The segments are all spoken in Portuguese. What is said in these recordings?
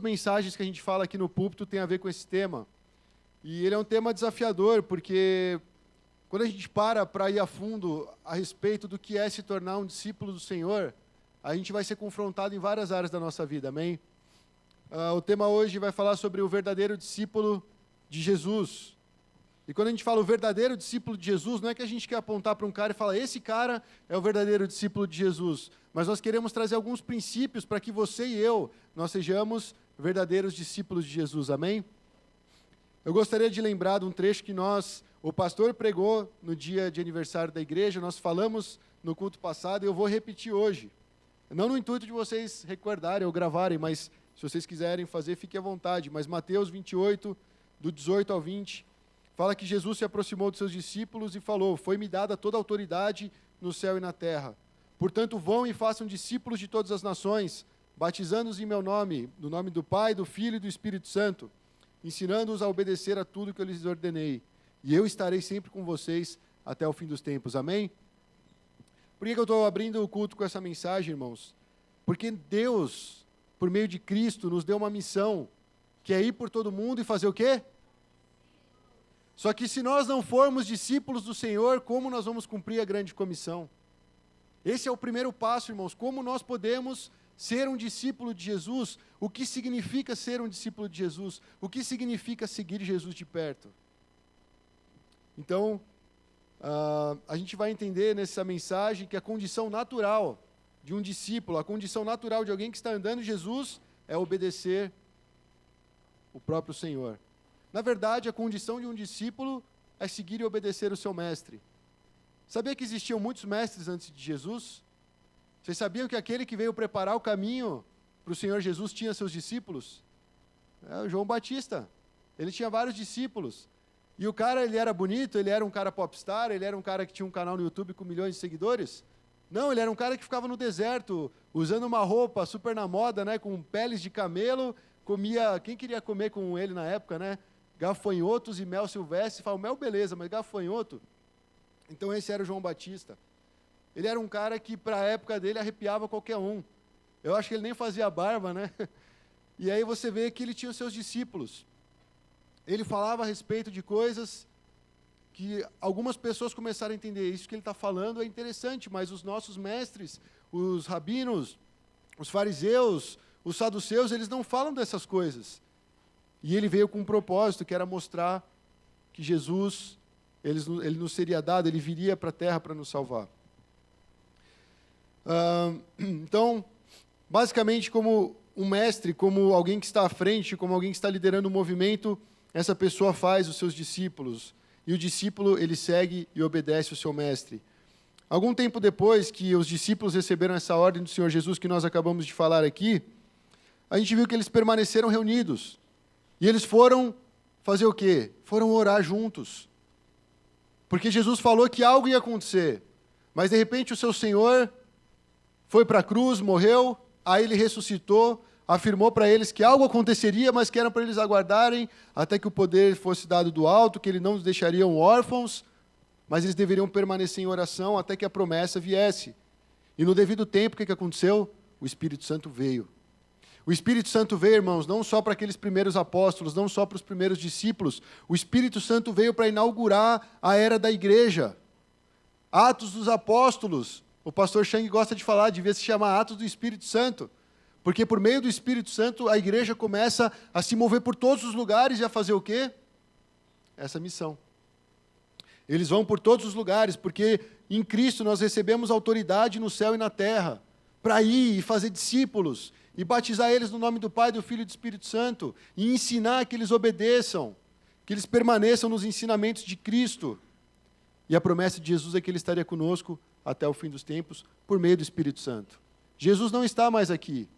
mensagens que a gente fala aqui no púlpito têm a ver com esse tema. E ele é um tema desafiador, porque quando a gente para ir a fundo a respeito do que é se tornar um discípulo do Senhor, a gente vai ser confrontado em várias áreas da nossa vida, amém? O tema hoje vai falar sobre o verdadeiro discípulo de Jesus. E quando a gente fala o verdadeiro discípulo de Jesus, não é que a gente quer apontar para um cara e falar, esse cara é o verdadeiro discípulo de Jesus. Mas nós queremos trazer alguns princípios para que você e eu, nós sejamos verdadeiros discípulos de Jesus, amém? Eu gostaria de lembrar de um trecho que o pastor pregou no dia de aniversário da igreja, nós falamos no culto passado e eu vou repetir hoje. Não no intuito de vocês recordarem ou gravarem, mas se vocês quiserem fazer, fique à vontade. Mas Mateus 28, do 18 ao 20, fala que Jesus se aproximou dos seus discípulos e falou, foi-me dada toda a autoridade no céu e na terra. Portanto, vão e façam discípulos de todas as nações, batizando-os em meu nome, no nome do Pai, do Filho e do Espírito Santo, ensinando-os a obedecer a tudo que eu lhes ordenei. E eu estarei sempre com vocês até o fim dos tempos. Amém? Por que eu estou abrindo o culto com essa mensagem, irmãos? Porque Deus, por meio de Cristo, nos deu uma missão, que é ir por todo mundo e fazer o quê? Só que se nós não formos discípulos do Senhor, como nós vamos cumprir a grande comissão? Esse é o primeiro passo, irmãos. Como nós podemos ser um discípulo de Jesus? O que significa ser um discípulo de Jesus? O que significa seguir Jesus de perto? Então, a gente vai entender nessa mensagem que a condição natural de um discípulo, a condição natural de alguém que está andando em Jesus, é obedecer o próprio Senhor. Na verdade, a condição de um discípulo é seguir e obedecer o seu mestre. Sabia que existiam muitos mestres antes de Jesus? Vocês sabiam que aquele que veio preparar o caminho para o Senhor Jesus tinha seus discípulos? É o João Batista. Ele tinha vários discípulos. E o cara, ele era bonito, ele era um cara popstar, ele era um cara que tinha um canal no YouTube com milhões de seguidores? Não, ele era um cara que ficava no deserto, usando uma roupa super na moda, né, com peles de camelo, comia, quem queria comer com ele na época, né? Gafanhotos e mel silvestre. Fala, mel beleza, mas gafanhoto? Então esse era o João Batista. Ele era um cara que para a época dele arrepiava qualquer um. Eu acho que ele nem fazia barba, né? E aí você vê que ele tinha os seus discípulos. Ele falava a respeito de coisas que algumas pessoas começaram a entender. Isso que ele está falando é interessante, mas os nossos mestres, os rabinos, os fariseus, os saduceus, eles não falam dessas coisas. E ele veio com um propósito, que era mostrar que Jesus, ele nos seria dado, ele viria para a terra para nos salvar. Então, basicamente, como um mestre, como alguém que está à frente, como alguém que está liderando um movimento, essa pessoa faz os seus discípulos. E o discípulo, ele segue e obedece o seu mestre. Algum tempo depois que os discípulos receberam essa ordem do Senhor Jesus, que nós acabamos de falar aqui, a gente viu que eles permaneceram reunidos. E eles foram fazer o quê? Foram orar juntos. Porque Jesus falou que algo ia acontecer. Mas, de repente, o seu Senhor foi para a cruz, morreu, aí ele ressuscitou, afirmou para eles que algo aconteceria, mas que era para eles aguardarem até que o poder fosse dado do alto, que ele não os deixariam órfãos, mas eles deveriam permanecer em oração até que a promessa viesse. E no devido tempo, o que aconteceu? O Espírito Santo veio. O Espírito Santo veio, irmãos, não só para aqueles primeiros apóstolos, não só para os primeiros discípulos. O Espírito Santo veio para inaugurar a era da igreja. Atos dos Apóstolos. O pastor Chang gosta de falar, devia se chamar Atos do Espírito Santo. Porque por meio do Espírito Santo, a igreja começa a se mover por todos os lugares e a fazer o quê? Essa missão. Eles vão por todos os lugares, porque em Cristo nós recebemos autoridade no céu e na terra, para ir e fazer discípulos, e batizar eles no nome do Pai, do Filho e do Espírito Santo, e ensinar que eles obedeçam, que eles permaneçam nos ensinamentos de Cristo. E a promessa de Jesus é que Ele estaria conosco até o fim dos tempos, por meio do Espírito Santo. Jesus não está mais aqui.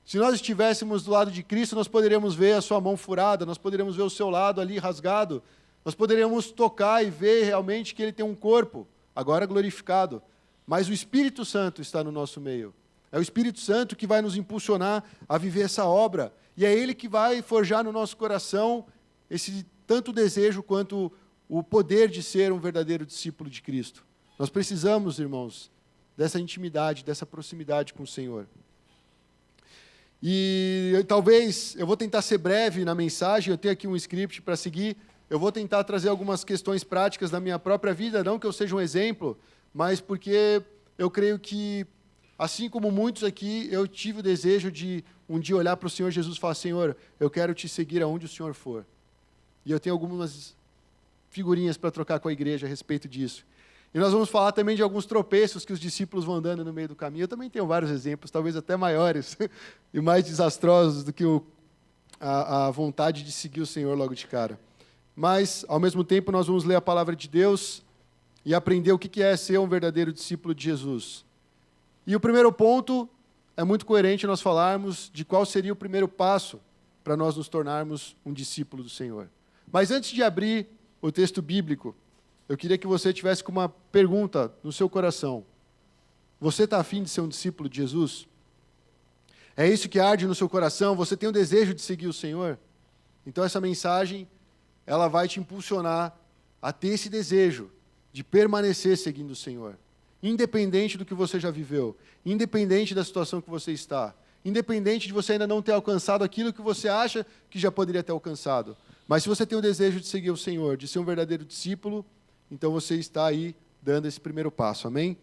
Se nós estivéssemos do lado de Cristo, nós poderíamos ver a sua mão furada, nós poderíamos ver o seu lado ali rasgado, nós poderíamos tocar e ver realmente que Ele tem um corpo, agora glorificado. Mas o Espírito Santo está no nosso meio. É o Espírito Santo que vai nos impulsionar a viver essa obra. E é Ele que vai forjar no nosso coração esse tanto desejo quanto o poder de ser um verdadeiro discípulo de Cristo. Nós precisamos, irmãos, dessa intimidade, dessa proximidade com o Senhor. E talvez, eu vou tentar ser breve na mensagem, eu tenho aqui um script para seguir, eu vou tentar trazer algumas questões práticas da minha própria vida, não que eu seja um exemplo, mas porque eu creio que, assim como muitos aqui, eu tive o desejo de um dia olhar para o Senhor Jesus e falar: Senhor, eu quero te seguir aonde o Senhor for. E eu tenho algumas figurinhas para trocar com a igreja a respeito disso. E nós vamos falar também de alguns tropeços que os discípulos vão dando no meio do caminho. Eu também tenho vários exemplos, talvez até maiores e mais desastrosos do que a vontade de seguir o Senhor logo de cara. Mas, ao mesmo tempo, nós vamos ler a palavra de Deus e aprender o que é ser um verdadeiro discípulo de Jesus. E o primeiro ponto é muito coerente nós falarmos de qual seria o primeiro passo para nós nos tornarmos um discípulo do Senhor. Mas antes de abrir o texto bíblico, eu queria que você tivesse com uma pergunta no seu coração. Você está afim de ser um discípulo de Jesus? É isso que arde no seu coração? Você tem o desejo de seguir o Senhor? Então essa mensagem, ela vai te impulsionar a ter esse desejo de permanecer seguindo o Senhor. Independente do que você já viveu, independente da situação que você está, independente de você ainda não ter alcançado aquilo que você acha que já poderia ter alcançado. Mas se você tem o desejo de seguir o Senhor, de ser um verdadeiro discípulo, então você está aí dando esse primeiro passo, amém?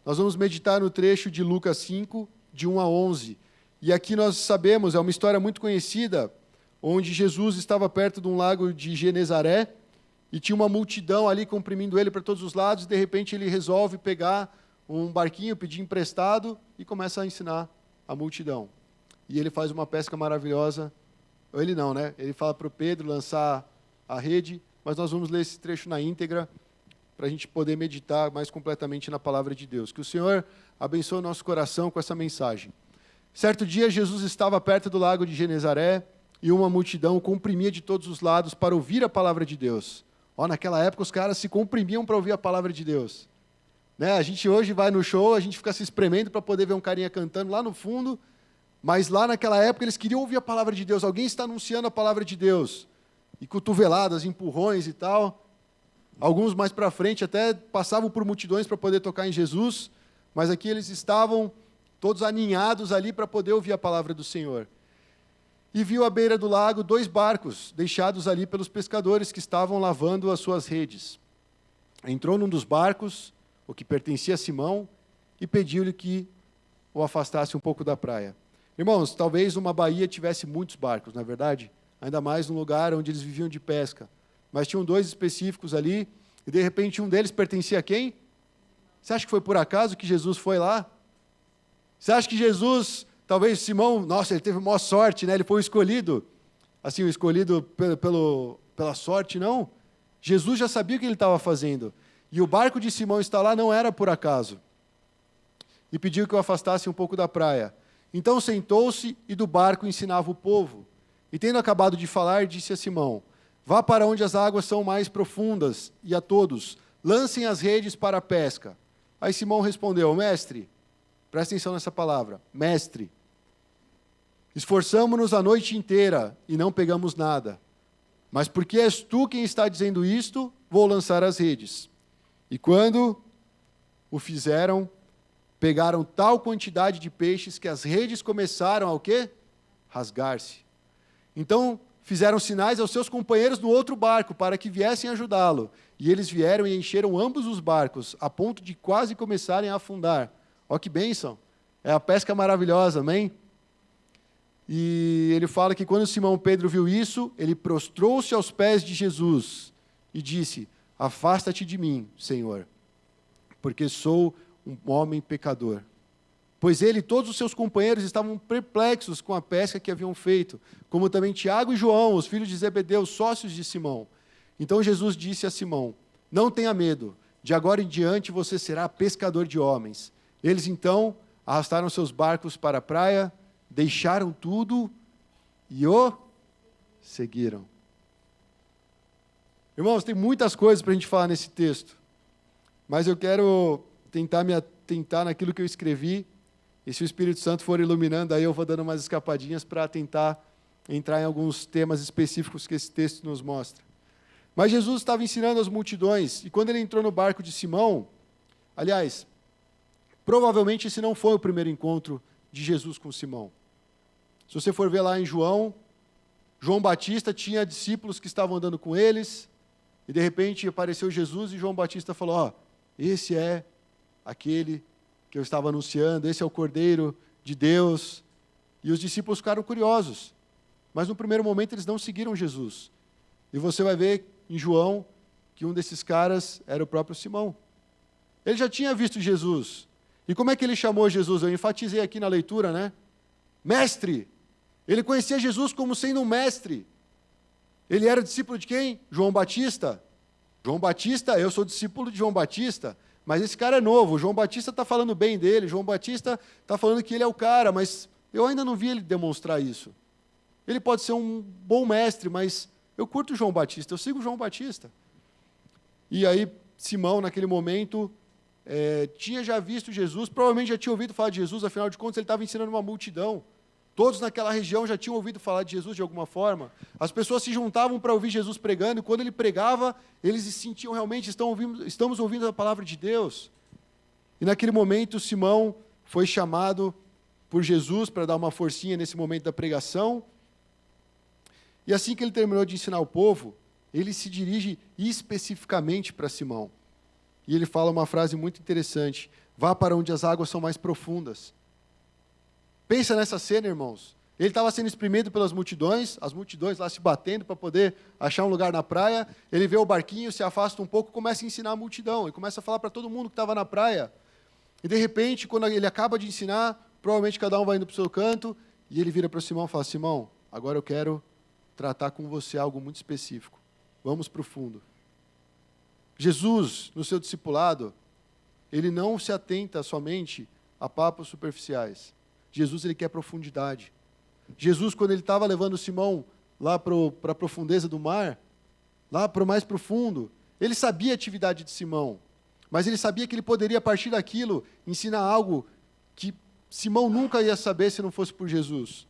Nós vamos meditar no trecho de Lucas 5, de 1 a 11. E aqui nós sabemos, é uma história muito conhecida, onde Jesus estava perto de um lago de Genezaré, e tinha uma multidão ali comprimindo ele para todos os lados, e de repente ele resolve pegar um barquinho, pedir emprestado, e começa a ensinar a multidão. E ele faz uma pesca maravilhosa. Ou ele não, né? Ele fala para o Pedro lançar a rede, mas nós vamos ler esse trecho na íntegra, para a gente poder meditar mais completamente na palavra de Deus. Que o Senhor abençoe o nosso coração com essa mensagem. Certo dia, Jesus estava perto do lago de Genezaré, e uma multidão comprimia de todos os lados para ouvir a palavra de Deus. Naquela época os caras se comprimiam para ouvir a palavra de Deus. Né? A gente hoje vai no show, a gente fica se espremendo para poder ver um carinha cantando lá no fundo, mas lá naquela época eles queriam ouvir a palavra de Deus. Alguém está anunciando a palavra de Deus. E cotoveladas, empurrões e tal. Alguns mais para frente até passavam por multidões para poder tocar em Jesus, mas aqui eles estavam todos aninhados ali para poder ouvir a palavra do Senhor. E viu à beira do lago 2 barcos, deixados ali pelos pescadores que estavam lavando as suas redes. Entrou num dos barcos, o que pertencia a Simão, e pediu-lhe que o afastasse um pouco da praia. Irmãos, talvez uma baía tivesse muitos barcos, não é verdade? Ainda mais num lugar onde eles viviam de pesca. Mas tinham 2 específicos ali, e de repente um deles pertencia a quem? Você acha que foi por acaso que Jesus foi lá? Você acha que Jesus... Talvez Simão, nossa, ele teve maior sorte, né? Ele foi o escolhido. Assim, o escolhido pela sorte, não. Jesus já sabia o que ele estava fazendo. E o barco de Simão estar lá não era por acaso. E pediu que o afastasse um pouco da praia. Então sentou-se e do barco ensinava o povo. E tendo acabado de falar, disse a Simão: vá para onde as águas são mais profundas, e a todos, lancem as redes para a pesca. Aí Simão respondeu: mestre, presta atenção nessa palavra, mestre, esforçamo-nos a noite inteira e não pegamos nada. Mas porque és tu quem está dizendo isto, vou lançar as redes. E quando o fizeram, pegaram tal quantidade de peixes que as redes começaram a o quê? Rasgar-se. Então fizeram sinais aos seus companheiros no outro barco para que viessem ajudá-lo. E eles vieram e encheram ambos os barcos, a ponto de quase começarem a afundar. Ó que bênção, é a pesca maravilhosa, amém? E ele fala que quando Simão Pedro viu isso, ele prostrou-se aos pés de Jesus e disse: afasta-te de mim, Senhor, porque sou um homem pecador. Pois ele e todos os seus companheiros estavam perplexos com a pesca que haviam feito, como também Tiago e João, os filhos de Zebedeu, sócios de Simão. Então Jesus disse a Simão: não tenha medo, de agora em diante você será pescador de homens. Eles então arrastaram seus barcos para a praia, deixaram tudo e o seguiram. Irmãos, tem muitas coisas para a gente falar nesse texto, mas eu quero tentar me atentar naquilo que eu escrevi, e se o Espírito Santo for iluminando, aí eu vou dando umas escapadinhas para tentar entrar em alguns temas específicos que esse texto nos mostra. Mas Jesus estava ensinando as multidões, e quando ele entrou no barco de Simão, aliás, provavelmente esse não foi o primeiro encontro de Jesus com Simão. Se você for ver lá em João Batista tinha discípulos que estavam andando com eles, e de repente apareceu Jesus e João Batista falou, ó, esse é aquele que eu estava anunciando, esse é o Cordeiro de Deus. E os discípulos ficaram curiosos, mas no primeiro momento eles não seguiram Jesus. E você vai ver em João que um desses caras era o próprio Simão. Ele já tinha visto Jesus. E como é que ele chamou Jesus? Eu enfatizei aqui na leitura, né? Mestre! Ele conhecia Jesus como sendo um mestre. Ele era discípulo de quem? João Batista. João Batista, eu sou discípulo de João Batista, mas esse cara é novo. João Batista está falando bem dele, João Batista está falando que ele é o cara, mas eu ainda não vi ele demonstrar isso. Ele pode ser um bom mestre, mas eu curto João Batista, eu sigo João Batista. E aí, Simão, naquele momento, tinha já visto Jesus, provavelmente já tinha ouvido falar de Jesus, afinal de contas, ele estava ensinando uma multidão. Todos naquela região já tinham ouvido falar de Jesus de alguma forma. As pessoas se juntavam para ouvir Jesus pregando, e quando ele pregava, eles se sentiam realmente, estamos ouvindo a palavra de Deus. E naquele momento, Simão foi chamado por Jesus para dar uma forcinha nesse momento da pregação. E assim que ele terminou de ensinar o povo, ele se dirige especificamente para Simão. E ele fala uma frase muito interessante: vá para onde as águas são mais profundas. Pensa nessa cena, irmãos. Ele estava sendo exprimido pelas multidões, as multidões lá se batendo para poder achar um lugar na praia. Ele vê o barquinho, se afasta um pouco, começa a ensinar a multidão. E começa a falar para todo mundo que estava na praia. E de repente, quando ele acaba de ensinar, provavelmente cada um vai indo para o seu canto, e ele vira para Simão e fala: Simão, agora eu quero tratar com você algo muito específico. Vamos para o fundo. Jesus, no seu discipulado, ele não se atenta somente a papos superficiais. Jesus, ele quer profundidade. Jesus, quando ele estava levando Simão lá para a profundeza do mar, lá para o mais profundo, ele sabia a atividade de Simão, mas ele sabia que ele poderia, a partir daquilo, ensinar algo que Simão nunca ia saber se não fosse por Jesus.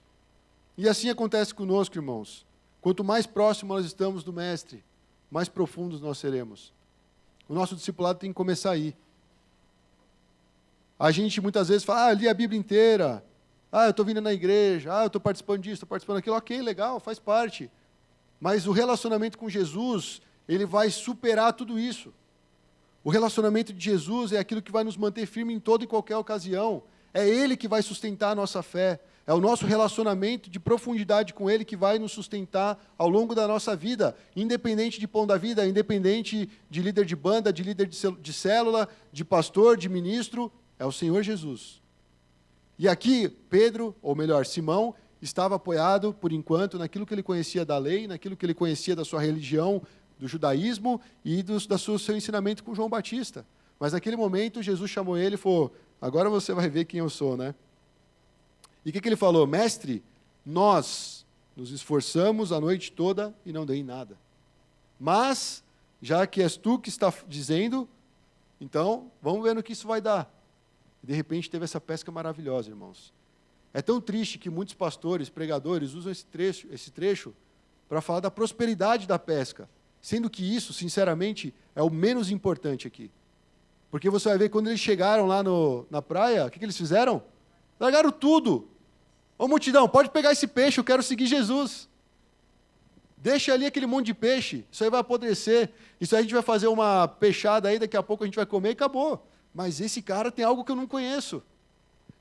E assim acontece conosco, irmãos. Quanto mais próximo nós estamos do Mestre, mais profundos nós seremos. O nosso discipulado tem que começar aí. A gente muitas vezes fala, li a Bíblia inteira, eu estou vindo na igreja, eu estou participando disso, estou participando daquilo, ok, legal, faz parte. Mas o relacionamento com Jesus, ele vai superar tudo isso. O relacionamento de Jesus é aquilo que vai nos manter firme em toda e qualquer ocasião. É Ele que vai sustentar a nossa fé. É o nosso relacionamento de profundidade com Ele que vai nos sustentar ao longo da nossa vida, independente de pão da vida, independente de líder de banda, de líder de célula, de pastor, de ministro, é o Senhor Jesus. E aqui, Pedro, ou melhor, Simão, estava apoiado, por enquanto, naquilo que ele conhecia da lei, naquilo que ele conhecia da sua religião, do judaísmo e do seu ensinamento com João Batista. Mas naquele momento, Jesus chamou ele e falou, agora você vai ver quem eu sou, né? E o que ele falou? Mestre, nós nos esforçamos a noite toda e não dei nada. Mas, já que és tu que está dizendo, então, vamos ver no que isso vai dar. E de repente teve essa pesca maravilhosa, irmãos. É tão triste que muitos pastores, pregadores, usam esse trecho para falar da prosperidade da pesca, sendo que isso, sinceramente, é o menos importante aqui. Porque você vai ver, quando eles chegaram lá na praia, o que eles fizeram? Largaram tudo. Ô multidão, pode pegar esse peixe, eu quero seguir Jesus. Deixa ali aquele monte de peixe, isso aí vai apodrecer. Isso aí a gente vai fazer uma peixada aí, daqui a pouco a gente vai comer e acabou. Mas esse cara tem algo que eu não conheço.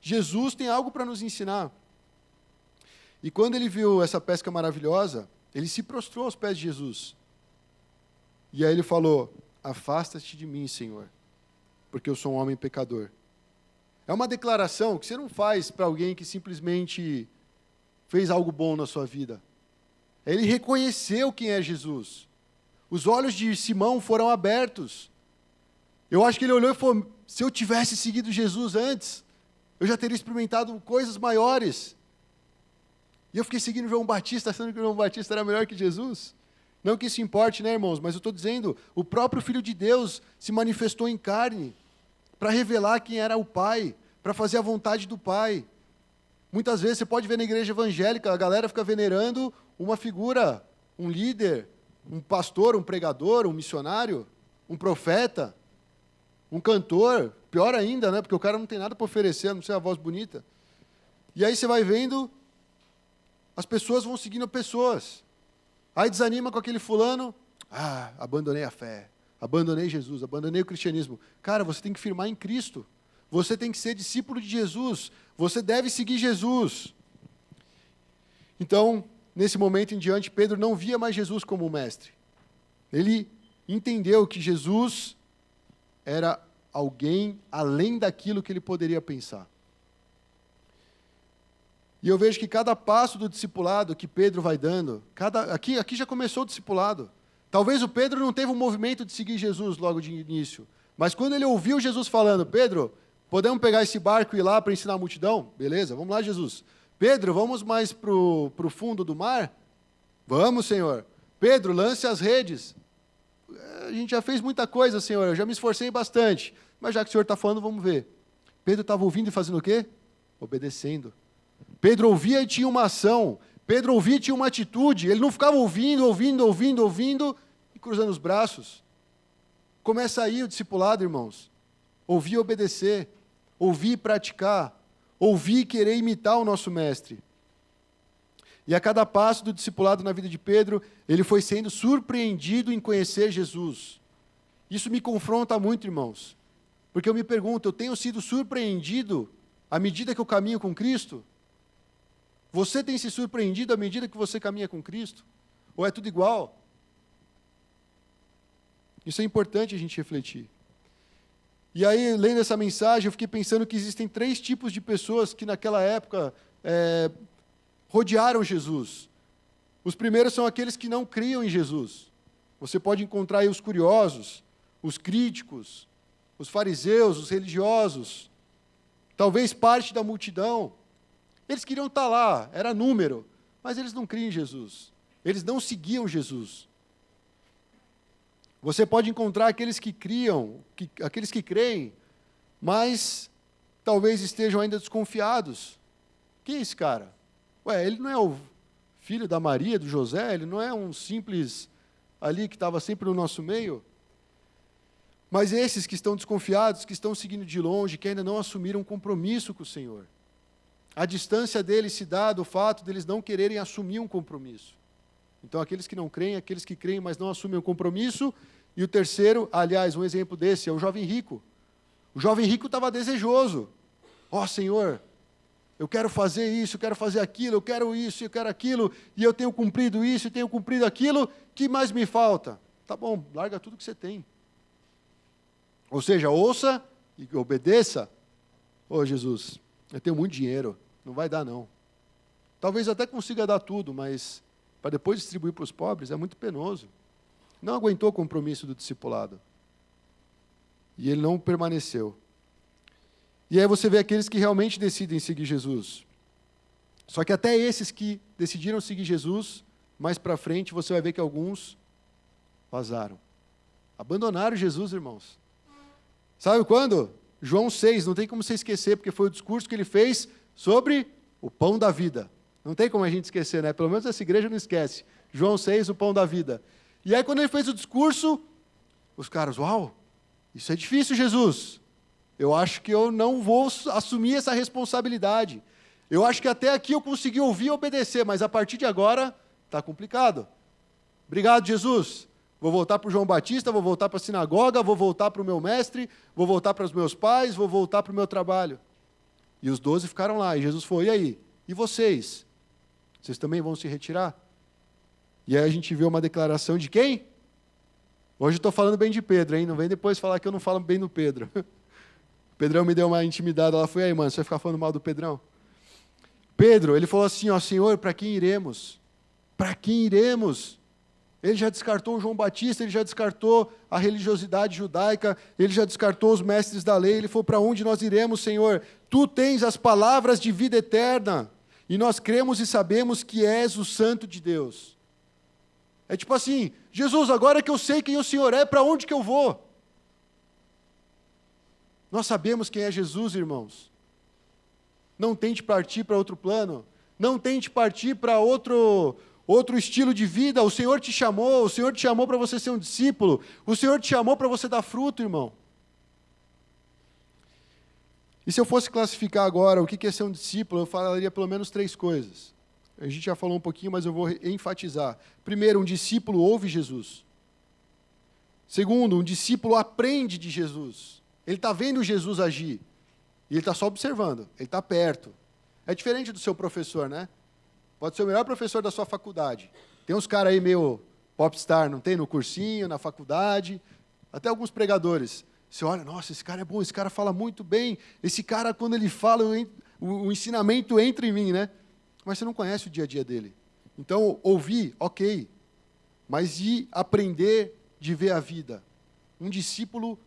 Jesus tem algo para nos ensinar. E quando ele viu essa pesca maravilhosa, ele se prostrou aos pés de Jesus. E aí ele falou, afasta-te de mim, Senhor, porque eu sou um homem pecador. É uma declaração que você não faz para alguém que simplesmente fez algo bom na sua vida. Ele reconheceu quem é Jesus. Os olhos de Simão foram abertos. Eu acho que ele olhou e falou, se eu tivesse seguido Jesus antes, eu já teria experimentado coisas maiores. E eu fiquei seguindo João Batista, achando que João Batista era melhor que Jesus. Não que isso importe, né, irmãos? Mas eu estou dizendo, o próprio Filho de Deus se manifestou em carne para revelar quem era o Pai, para fazer a vontade do Pai. Muitas vezes você pode ver na igreja evangélica, a galera fica venerando uma figura, um líder, um pastor, um pregador, um missionário, um profeta, um cantor, pior ainda, né? Porque o cara não tem nada para oferecer, a não ser a voz bonita. E aí você vai vendo, as pessoas vão seguindo pessoas. Aí desanima com aquele fulano, abandonei a fé, abandonei Jesus, abandonei o cristianismo. Cara, você tem que firmar em Cristo. Você tem que ser discípulo de Jesus. Você deve seguir Jesus. Então, nesse momento em diante, Pedro não via mais Jesus como um mestre. Ele entendeu que Jesus era alguém além daquilo que ele poderia pensar. E eu vejo que cada passo do discipulado que Pedro vai dando, aqui já começou o discipulado. Talvez o Pedro não teve um movimento de seguir Jesus logo de início, mas quando ele ouviu Jesus falando, Pedro, podemos pegar esse barco e ir lá para ensinar a multidão? Beleza, vamos lá, Jesus. Pedro, vamos mais para o fundo do mar? Vamos, Senhor. Pedro, lance as redes. A gente já fez muita coisa, Senhor, eu já me esforcei bastante, mas já que o Senhor está falando, vamos ver. Pedro estava ouvindo e fazendo o quê? Obedecendo. Pedro ouvia e tinha uma ação. Pedro ouvia e tinha uma atitude. Ele não ficava ouvindo e cruzando os braços. Começa aí o discipulado, irmãos. Ouvir e obedecer. Ouvir e praticar. Ouvir e querer imitar o nosso mestre. E a cada passo do discipulado na vida de Pedro, ele foi sendo surpreendido em conhecer Jesus. Isso me confronta muito, irmãos. Porque eu me pergunto, eu tenho sido surpreendido à medida que eu caminho com Cristo? Você tem se surpreendido à medida que você caminha com Cristo? Ou é tudo igual? Isso é importante a gente refletir. E aí, lendo essa mensagem, eu fiquei pensando que existem 3 tipos de pessoas que naquela época rodearam Jesus. Os primeiros são aqueles que não criam em Jesus. Você pode encontrar aí os curiosos, os críticos, os fariseus, os religiosos, talvez parte da multidão. Eles queriam estar lá, era número, mas eles não criam em Jesus. Eles não seguiam Jesus. Você pode encontrar aqueles que criam, aqueles que creem, mas talvez estejam ainda desconfiados. Quem é esse cara? Ele não é o filho da Maria, do José? Ele não é um simples ali que estava sempre no nosso meio? Mas esses que estão desconfiados, que estão seguindo de longe, que ainda não assumiram um compromisso com o Senhor. A distância deles se dá do fato deles não quererem assumir um compromisso. Então, aqueles que não creem, aqueles que creem, mas não assumem o compromisso. E o terceiro, aliás, um exemplo desse é o jovem rico. O jovem rico estava desejoso. Senhor, eu quero fazer isso, eu quero fazer aquilo, eu quero isso, eu quero aquilo, e eu tenho cumprido isso, e tenho cumprido aquilo, que mais me falta? Tá bom, larga tudo que você tem. Ou seja, ouça e obedeça. Jesus, eu tenho muito dinheiro, não vai dar não. Talvez até consiga dar tudo, mas para depois distribuir para os pobres é muito penoso. Não aguentou o compromisso do discipulado. E ele não permaneceu. E aí você vê aqueles que realmente decidem seguir Jesus. Só que até esses que decidiram seguir Jesus, mais para frente você vai ver que alguns vazaram. Abandonaram Jesus, irmãos. Sabe quando? João 6, não tem como você esquecer, porque foi o discurso que ele fez sobre o pão da vida. Não tem como a gente esquecer, né? Pelo menos essa igreja não esquece. João 6, o pão da vida. E aí quando ele fez o discurso, os caras, isso é difícil, Jesus. Eu acho que eu não vou assumir essa responsabilidade. Eu acho que até aqui eu consegui ouvir e obedecer, mas a partir de agora está complicado. Obrigado, Jesus. Vou voltar para o João Batista, vou voltar para a sinagoga, vou voltar para o meu mestre, vou voltar para os meus pais, vou voltar para o meu trabalho. E os 12 ficaram lá, e Jesus falou, e aí? E vocês? Vocês também vão se retirar? E aí a gente vê uma declaração de quem? Hoje eu estou falando bem de Pedro, hein? Não vem depois falar que eu não falo bem do Pedro. O Pedrão me deu uma intimidada, ela foi, aí mano, você vai ficar falando mal do Pedrão? Pedro, ele falou assim, Senhor, para quem iremos? Para quem iremos? Ele já descartou o João Batista, ele já descartou a religiosidade judaica, ele já descartou os mestres da lei, ele falou, para onde nós iremos, Senhor? Tu tens as palavras de vida eterna, e nós cremos e sabemos que és o Santo de Deus. É tipo assim, Jesus, agora que eu sei quem o Senhor é, para onde que eu vou? Nós sabemos quem é Jesus, irmãos. Não tente partir para outro plano, não tente partir para outro estilo de vida. O Senhor te chamou para você ser um discípulo, o Senhor te chamou para você dar fruto, irmão. E se eu fosse classificar agora o que é ser um discípulo, eu falaria pelo menos 3 coisas. A gente já falou um pouquinho, mas eu vou enfatizar. Primeiro, um discípulo ouve Jesus. Segundo, um discípulo aprende de Jesus. Ele está vendo Jesus agir. E ele está só observando. Ele está perto. É diferente do seu professor, né? Pode ser o melhor professor da sua faculdade. Tem uns caras aí meio popstar, não tem? No cursinho, na faculdade. Até alguns pregadores. Você olha, nossa, esse cara é bom, esse cara fala muito bem. Esse cara, quando ele fala, o ensinamento entra em mim, né? Mas você não conhece o dia a dia dele. Então, ouvir, ok. Mas de aprender de ver a vida. Um discípulo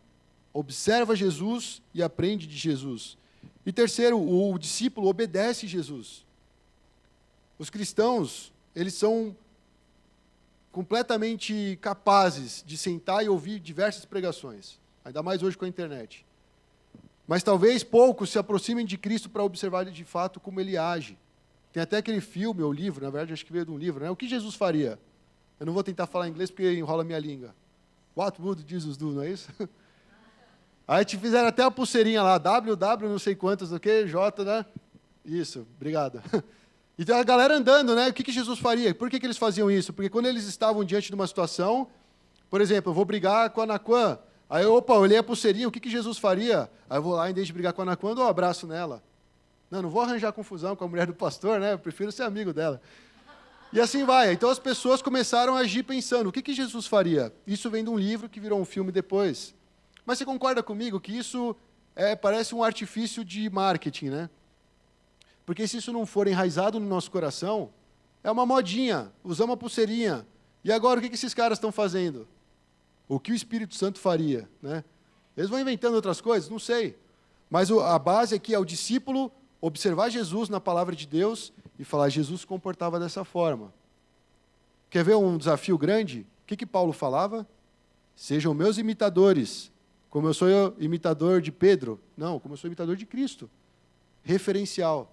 observa Jesus e aprende de Jesus. E terceiro, o discípulo obedece Jesus. Os cristãos, eles são completamente capazes de sentar e ouvir diversas pregações. Ainda mais hoje com a internet. Mas talvez poucos se aproximem de Cristo para observar de fato como ele age. Tem até aquele filme ou livro, na verdade acho que veio de um livro, né? O que Jesus faria? Eu não vou tentar falar inglês porque enrola a minha língua. What would Jesus do, não é isso? Aí te fizeram até a pulseirinha lá, WW não sei quantas, o que, J, né? Isso, obrigado. Então a galera andando, né? O que Jesus faria? Por que eles faziam isso? Porque quando eles estavam diante de uma situação, por exemplo, eu vou brigar com a Anaquã, aí eu olhei a pulseirinha, o que Jesus faria? Aí eu vou lá, em vez de brigar com a Anaquã, dou um abraço nela. Não vou arranjar confusão com a mulher do pastor, né? Eu prefiro ser amigo dela. E assim vai. Então as pessoas começaram a agir pensando, o que Jesus faria? Isso vem de um livro que virou um filme depois. Mas você concorda comigo que isso parece um artifício de marketing, né? Porque se isso não for enraizado no nosso coração, é uma modinha, usamos uma pulseirinha. E agora o que esses caras estão fazendo? O que o Espírito Santo faria, né? Eles vão inventando outras coisas? Não sei. Mas a base aqui é o discípulo observar Jesus na palavra de Deus e falar, Jesus se comportava dessa forma. Quer ver um desafio grande? O que Paulo falava? Sejam meus imitadores, como eu sou imitador de Pedro. Não, como eu sou imitador de Cristo. Referencial.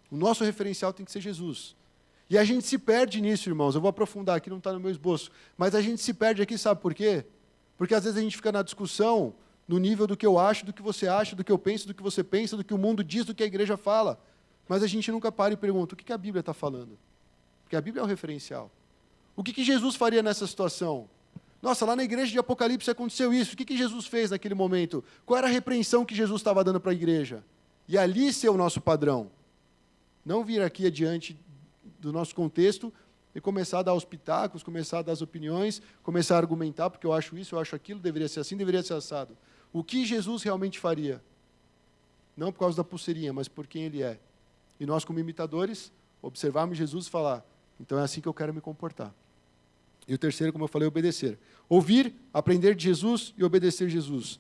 O nosso referencial tem que ser Jesus. E a gente se perde nisso, irmãos. Eu vou aprofundar aqui, não está no meu esboço. Mas a gente se perde aqui, sabe por quê? Porque às vezes a gente fica na discussão no nível do que eu acho, do que você acha, do que eu penso, do que você pensa, do que o mundo diz, do que a igreja fala. Mas a gente nunca para e pergunta, o que a Bíblia está falando? Porque a Bíblia é o referencial. O que Jesus faria nessa situação? Nossa, lá na igreja de Apocalipse aconteceu isso. O que Jesus fez naquele momento? Qual era a repreensão que Jesus estava dando para a igreja? E ali ser o nosso padrão. Não vir aqui adiante do nosso contexto e começar a dar os pitacos, começar a dar as opiniões, começar a argumentar, porque eu acho isso, eu acho aquilo, deveria ser assim, deveria ser assado. O que Jesus realmente faria? Não por causa da pulseirinha, mas por quem ele é. E nós, como imitadores, observarmos Jesus e falar, então é assim que eu quero me comportar. E o terceiro, como eu falei, obedecer. Ouvir, aprender de Jesus e obedecer Jesus.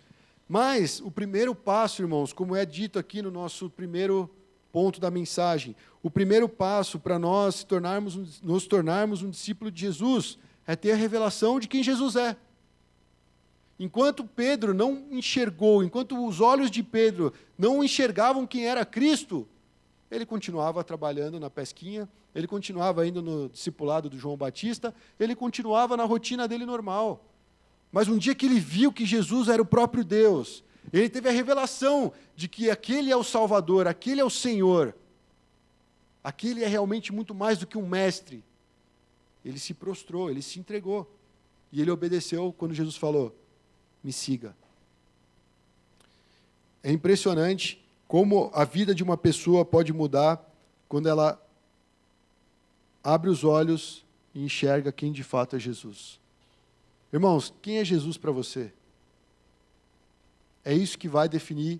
Mas o primeiro passo, irmãos, como é dito aqui no nosso primeiro ponto da mensagem, o primeiro passo para nós nos tornarmos um discípulo de Jesus é ter a revelação de quem Jesus é. Enquanto Pedro não enxergou, enquanto os olhos de Pedro não enxergavam quem era Cristo, ele continuava trabalhando na pesquinha, ele continuava indo no discipulado do João Batista, ele continuava na rotina dele normal. Mas um dia que ele viu que Jesus era o próprio Deus, ele teve a revelação de que aquele é o Salvador, aquele é o Senhor, aquele é realmente muito mais do que um mestre. Ele se prostrou, ele se entregou. E ele obedeceu quando Jesus falou, me siga. É impressionante como a vida de uma pessoa pode mudar quando ela abre os olhos e enxerga quem de fato é Jesus. Irmãos, quem é Jesus para você? É isso que vai definir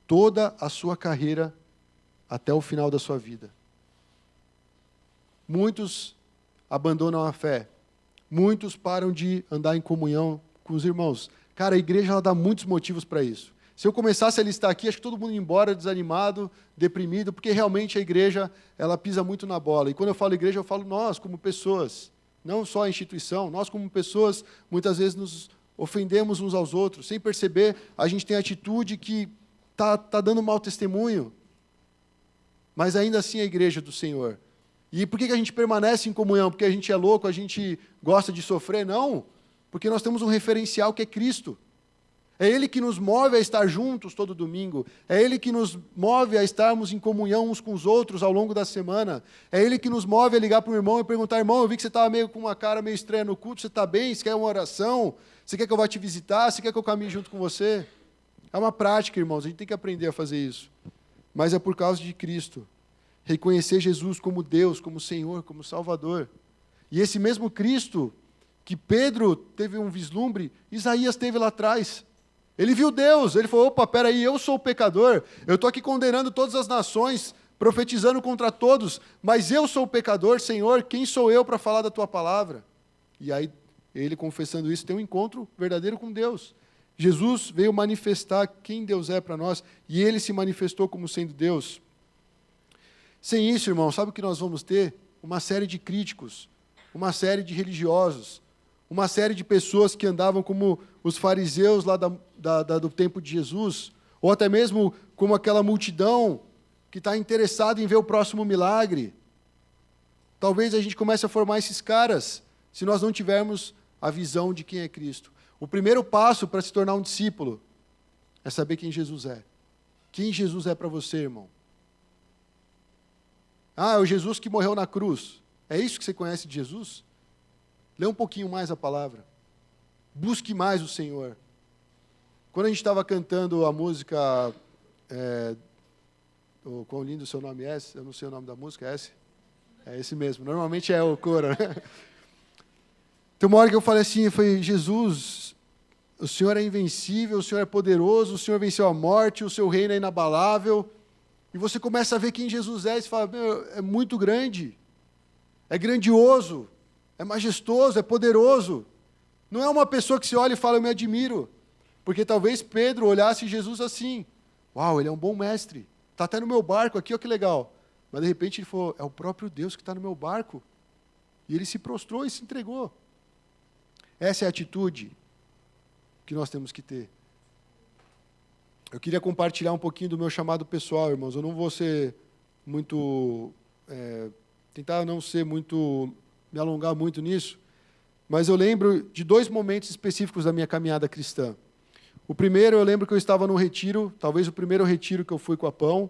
toda a sua carreira até o final da sua vida. Muitos abandonam a fé. Muitos param de andar em comunhão com os irmãos. Cara, a igreja ela dá muitos motivos para isso. Se eu começasse a listar aqui, acho que todo mundo ia embora desanimado, deprimido, porque realmente a igreja ela pisa muito na bola. E quando eu falo igreja, eu falo nós como pessoas, não só a instituição. Nós como pessoas, muitas vezes nos ofendemos uns aos outros. Sem perceber, a gente tem atitude que está dando mau testemunho. Mas ainda assim é a igreja do Senhor. E por que a gente permanece em comunhão? Porque a gente é louco, a gente gosta de sofrer? Não, porque nós temos um referencial que é Cristo. É Ele que nos move a estar juntos todo domingo. É Ele que nos move a estarmos em comunhão uns com os outros ao longo da semana. É Ele que nos move a ligar para o irmão e perguntar: irmão, eu vi que você estava meio com uma cara meio estranha no culto, você está bem? Você quer uma oração? Você quer que eu vá te visitar? Você quer que eu caminhe junto com você? É uma prática, irmãos, a gente tem que aprender a fazer isso. Mas é por causa de Cristo. Reconhecer Jesus como Deus, como Senhor, como Salvador. E esse mesmo Cristo que Pedro teve um vislumbre, Isaías teve lá atrás. Ele viu Deus, ele falou: opa, peraí, eu sou o pecador, eu estou aqui condenando todas as nações, profetizando contra todos, mas eu sou o pecador, Senhor, quem sou eu para falar da tua palavra? E aí, ele confessando isso, tem um encontro verdadeiro com Deus. Jesus veio manifestar quem Deus é para nós, e ele se manifestou como sendo Deus. Sem isso, irmão, sabe o que nós vamos ter? Uma série de críticos, uma série de religiosos, uma série de pessoas que andavam como os fariseus lá do tempo de Jesus, ou até mesmo como aquela multidão que está interessada em ver o próximo milagre. Talvez a gente comece a formar esses caras, se nós não tivermos a visão de quem é Cristo. O primeiro passo para se tornar um discípulo é saber quem Jesus é. Quem Jesus é para você, irmão? Ah, é o Jesus que morreu na cruz. É isso que você conhece de Jesus? Lê um pouquinho mais a palavra. Busque mais o Senhor. Quando a gente estava cantando a música... quão lindo o seu nome é? Eu não sei o nome da música, é esse? É esse mesmo. Normalmente é o coro, né? Tem uma hora que eu falei assim, Jesus, o Senhor é invencível, o Senhor é poderoso, o Senhor venceu a morte, o seu reino é inabalável. E você começa a ver quem Jesus é e você fala: meu, é muito grande, é grandioso, é majestoso, é poderoso. Não é uma pessoa que se olha e fala: eu me admiro. Porque talvez Pedro olhasse Jesus assim: uau, ele é um bom mestre, está até no meu barco aqui, olha que legal. Mas de repente ele falou: é o próprio Deus que está no meu barco. E ele se prostrou e se entregou. Essa é a atitude que nós temos que ter. Eu queria compartilhar um pouquinho do meu chamado pessoal, irmãos. Eu não vou ser muito... tentar não ser muito... me alongar muito nisso, mas eu lembro de 2 momentos específicos da minha caminhada cristã. O primeiro, eu lembro que eu estava num retiro, talvez o primeiro retiro que eu fui com a Pão,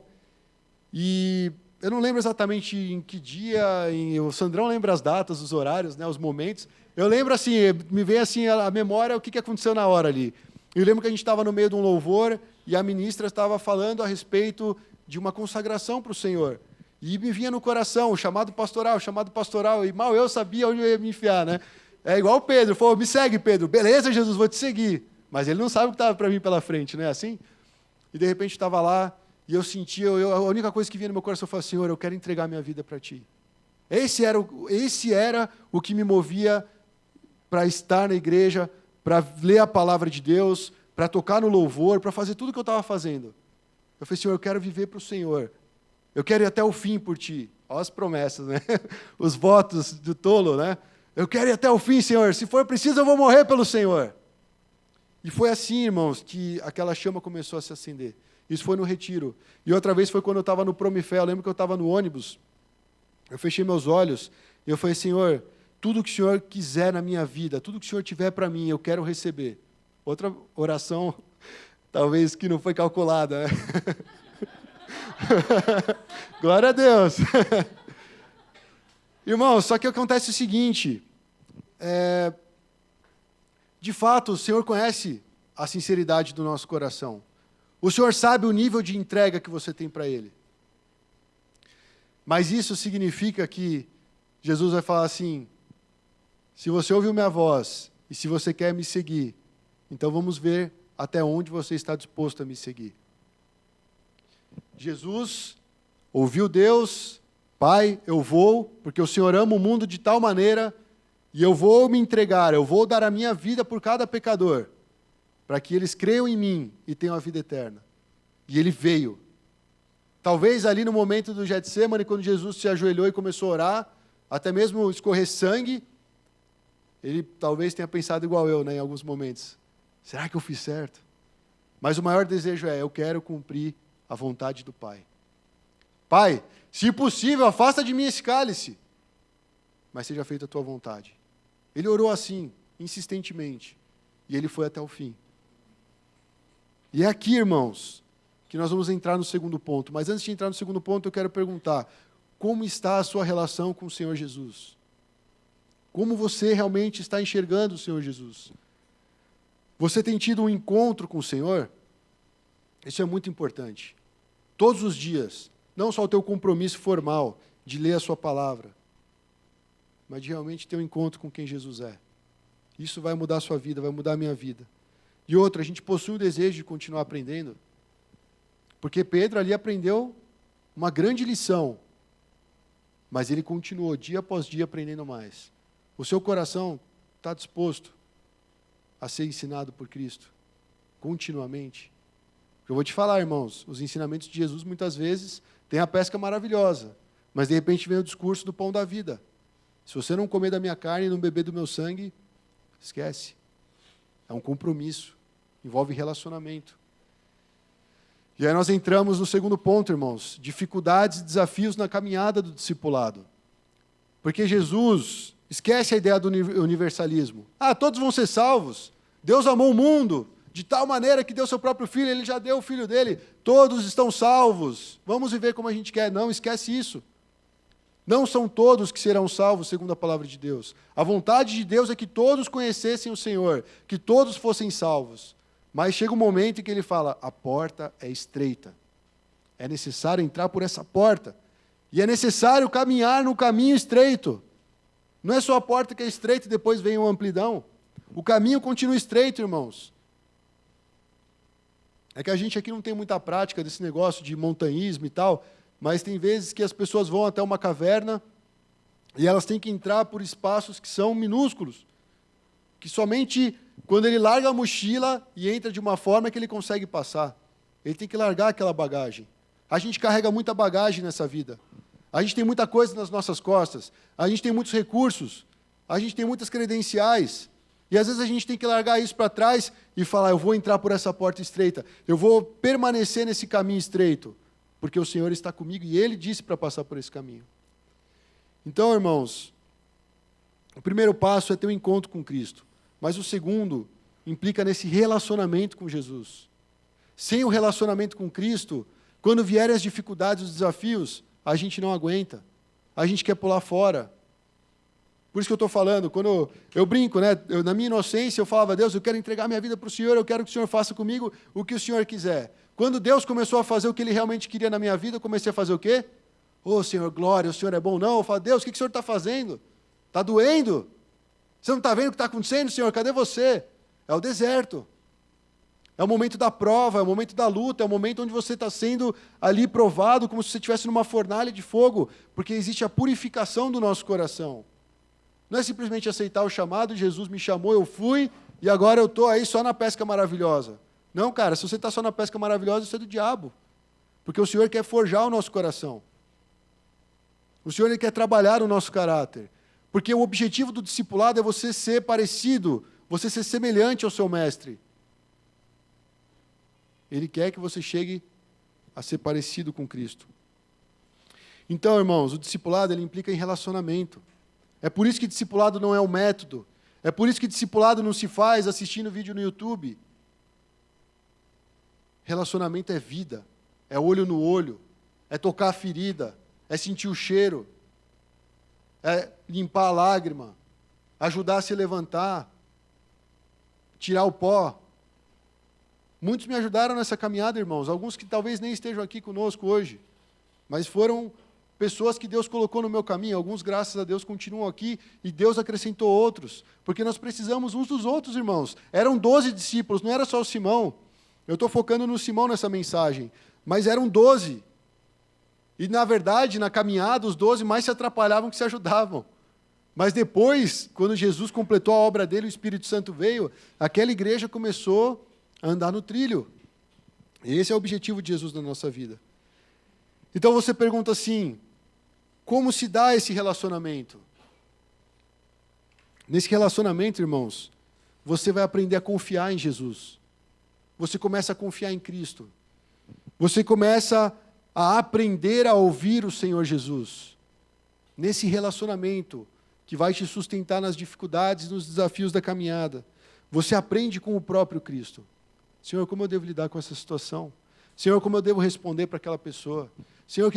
e eu não lembro exatamente em que dia, o Sandrão lembra as datas, os horários, né, os momentos. Eu lembro assim, me vem assim a memória o que aconteceu na hora ali. Eu lembro que a gente estava no meio de um louvor e a ministra estava falando a respeito de uma consagração para o Senhor. E me vinha no coração o chamado pastoral, e mal eu sabia onde eu ia me enfiar, né? É igual o Pedro, falou: me segue, Pedro. Beleza, Jesus, vou te seguir. Mas ele não sabe o que estava para mim pela frente, não é assim? E de repente estava lá, e eu sentia, a única coisa que vinha no meu coração foi: Senhor, eu quero entregar minha vida para Ti. Esse era o que me movia para estar na igreja, para ler a palavra de Deus, para tocar no louvor, para fazer tudo o que eu estava fazendo. Eu falei: Senhor, eu quero viver para o Senhor. Eu quero ir até o fim por Ti. Olha as promessas, né? Os votos do tolo, né? Eu quero ir até o fim, Senhor. Se for preciso, eu vou morrer pelo Senhor. E foi assim, irmãos, que aquela chama começou a se acender. Isso foi no retiro. E outra vez foi quando eu estava no Promifé. Eu lembro que eu estava no ônibus. Eu fechei meus olhos e eu falei: Senhor, tudo que o Senhor quiser na minha vida, tudo que o Senhor tiver para mim, eu quero receber. Outra oração, talvez que não foi calculada, né? Glória a Deus. Irmão, só que acontece o seguinte, de fato, o Senhor conhece a sinceridade do nosso coração. O Senhor sabe o nível de entrega que você tem para Ele. Mas isso significa que Jesus vai falar assim: se você ouviu minha voz e se você quer me seguir, então vamos ver até onde você está disposto a me seguir. Jesus ouviu Deus: Pai, eu vou, porque o Senhor ama o mundo de tal maneira, e eu vou me entregar, eu vou dar a minha vida por cada pecador, para que eles creiam em mim e tenham a vida eterna. E Ele veio. Talvez ali no momento do Getsemane, quando Jesus se ajoelhou e começou a orar, até mesmo escorrer sangue, Ele talvez tenha pensado igual eu, né, em alguns momentos. Será que eu fiz certo? Mas o maior desejo é: eu quero cumprir a vontade do Pai. Pai, se possível, afasta de mim esse cálice, mas seja feita a tua vontade. Ele orou assim, insistentemente, e ele foi até o fim. E é aqui, irmãos, que nós vamos entrar no segundo ponto. Mas antes de entrar no segundo ponto, eu quero perguntar: como está a sua relação com o Senhor Jesus? Como você realmente está enxergando o Senhor Jesus? Você tem tido um encontro com o Senhor? Isso é muito importante. Todos os dias, não só o teu compromisso formal de ler a sua palavra, mas de realmente ter um encontro com quem Jesus é. Isso vai mudar a sua vida, vai mudar a minha vida. E outra, a gente possui o desejo de continuar aprendendo, porque Pedro ali aprendeu uma grande lição, mas ele continuou dia após dia aprendendo mais. O seu coração está disposto a ser ensinado por Cristo continuamente? Eu vou te falar, irmãos, os ensinamentos de Jesus muitas vezes têm a pesca maravilhosa, mas de repente vem o discurso do pão da vida. Se você não comer da minha carne e não beber do meu sangue, esquece. É um compromisso, envolve relacionamento. E aí nós entramos no segundo ponto, irmãos, dificuldades e desafios na caminhada do discipulado. Porque Jesus esquece a ideia do universalismo. Todos vão ser salvos. Deus amou o mundo de tal maneira que deu seu próprio filho, ele já deu o filho dele. Todos estão salvos. Vamos viver como a gente quer. Não, esquece isso. Não são todos que serão salvos, segundo a palavra de Deus. A vontade de Deus é que todos conhecessem o Senhor, que todos fossem salvos. Mas chega um momento em que ele fala: a porta é estreita. É necessário entrar por essa porta. E é necessário caminhar no caminho estreito. Não é só a porta que é estreita e depois vem uma amplidão. O caminho continua estreito, irmãos. É que a gente aqui não tem muita prática desse negócio de montanhismo e tal, mas tem vezes que as pessoas vão até uma caverna e elas têm que entrar por espaços que são minúsculos, que somente quando ele larga a mochila e entra de uma forma que ele consegue passar. Ele tem que largar aquela bagagem. A gente carrega muita bagagem nessa vida. A gente tem muita coisa nas nossas costas. A gente tem muitos recursos. A gente tem muitas credenciais. E às vezes a gente tem que largar isso para trás e falar: eu vou entrar por essa porta estreita. Eu vou permanecer nesse caminho estreito. Porque o Senhor está comigo e Ele disse para passar por esse caminho. Então, irmãos, o primeiro passo é ter um encontro com Cristo. Mas o segundo implica nesse relacionamento com Jesus. Sem o relacionamento com Cristo, quando vierem as dificuldades, os desafios, a gente não aguenta. A gente quer pular fora. Por isso que eu estou falando, quando eu brinco, né? Na minha inocência, eu falava: Deus, eu quero entregar minha vida para o Senhor, eu quero que o Senhor faça comigo o que o Senhor quiser. Quando Deus começou a fazer o que Ele realmente queria na minha vida, eu comecei a fazer o quê? Senhor, glória, o Senhor é bom. Não, eu falo: Deus, o que o Senhor está fazendo? Está doendo? Você não está vendo o que está acontecendo, Senhor? Cadê você? É o deserto. É o momento da prova, é o momento da luta, é o momento onde você está sendo ali provado, como se você estivesse numa fornalha de fogo, porque existe a purificação do nosso coração. Não é simplesmente aceitar o chamado: Jesus me chamou, eu fui, e agora eu estou aí só na pesca maravilhosa. Não, cara, se você está só na pesca maravilhosa, isso é do diabo. Porque o Senhor quer forjar o nosso coração. O Senhor, Ele quer trabalhar o nosso caráter. Porque o objetivo do discipulado é você ser parecido, você ser semelhante ao seu mestre. Ele quer que você chegue a ser parecido com Cristo. Então, irmãos, o discipulado ele implica em relacionamento. É por isso que discipulado não é um método. É por isso que discipulado não se faz assistindo vídeo no YouTube. Relacionamento é vida, é olho no olho, é tocar a ferida, é sentir o cheiro, é limpar a lágrima, ajudar a se levantar, tirar o pó. Muitos me ajudaram nessa caminhada, irmãos, alguns que talvez nem estejam aqui conosco hoje, mas foram pessoas que Deus colocou no meu caminho. Alguns, graças a Deus, continuam aqui e Deus acrescentou outros, porque nós precisamos uns dos outros, irmãos. Eram 12 discípulos, não era só o Simão. Eu estou focando no Simão nessa mensagem, mas eram 12. E, na verdade, na caminhada, os 12 mais se atrapalhavam que se ajudavam. Mas depois, quando Jesus completou a obra dele, o Espírito Santo veio, aquela igreja começou a andar no trilho. E esse é o objetivo de Jesus na nossa vida. Então você pergunta assim: como se dá esse relacionamento? Nesse relacionamento, irmãos, você vai aprender a confiar em Jesus. Você começa a confiar em Cristo. Você começa a aprender a ouvir o Senhor Jesus. Nesse relacionamento que vai te sustentar nas dificuldades e nos desafios da caminhada. Você aprende com o próprio Cristo. Senhor, como eu devo lidar com essa situação? Senhor, como eu devo responder para aquela pessoa? Senhor,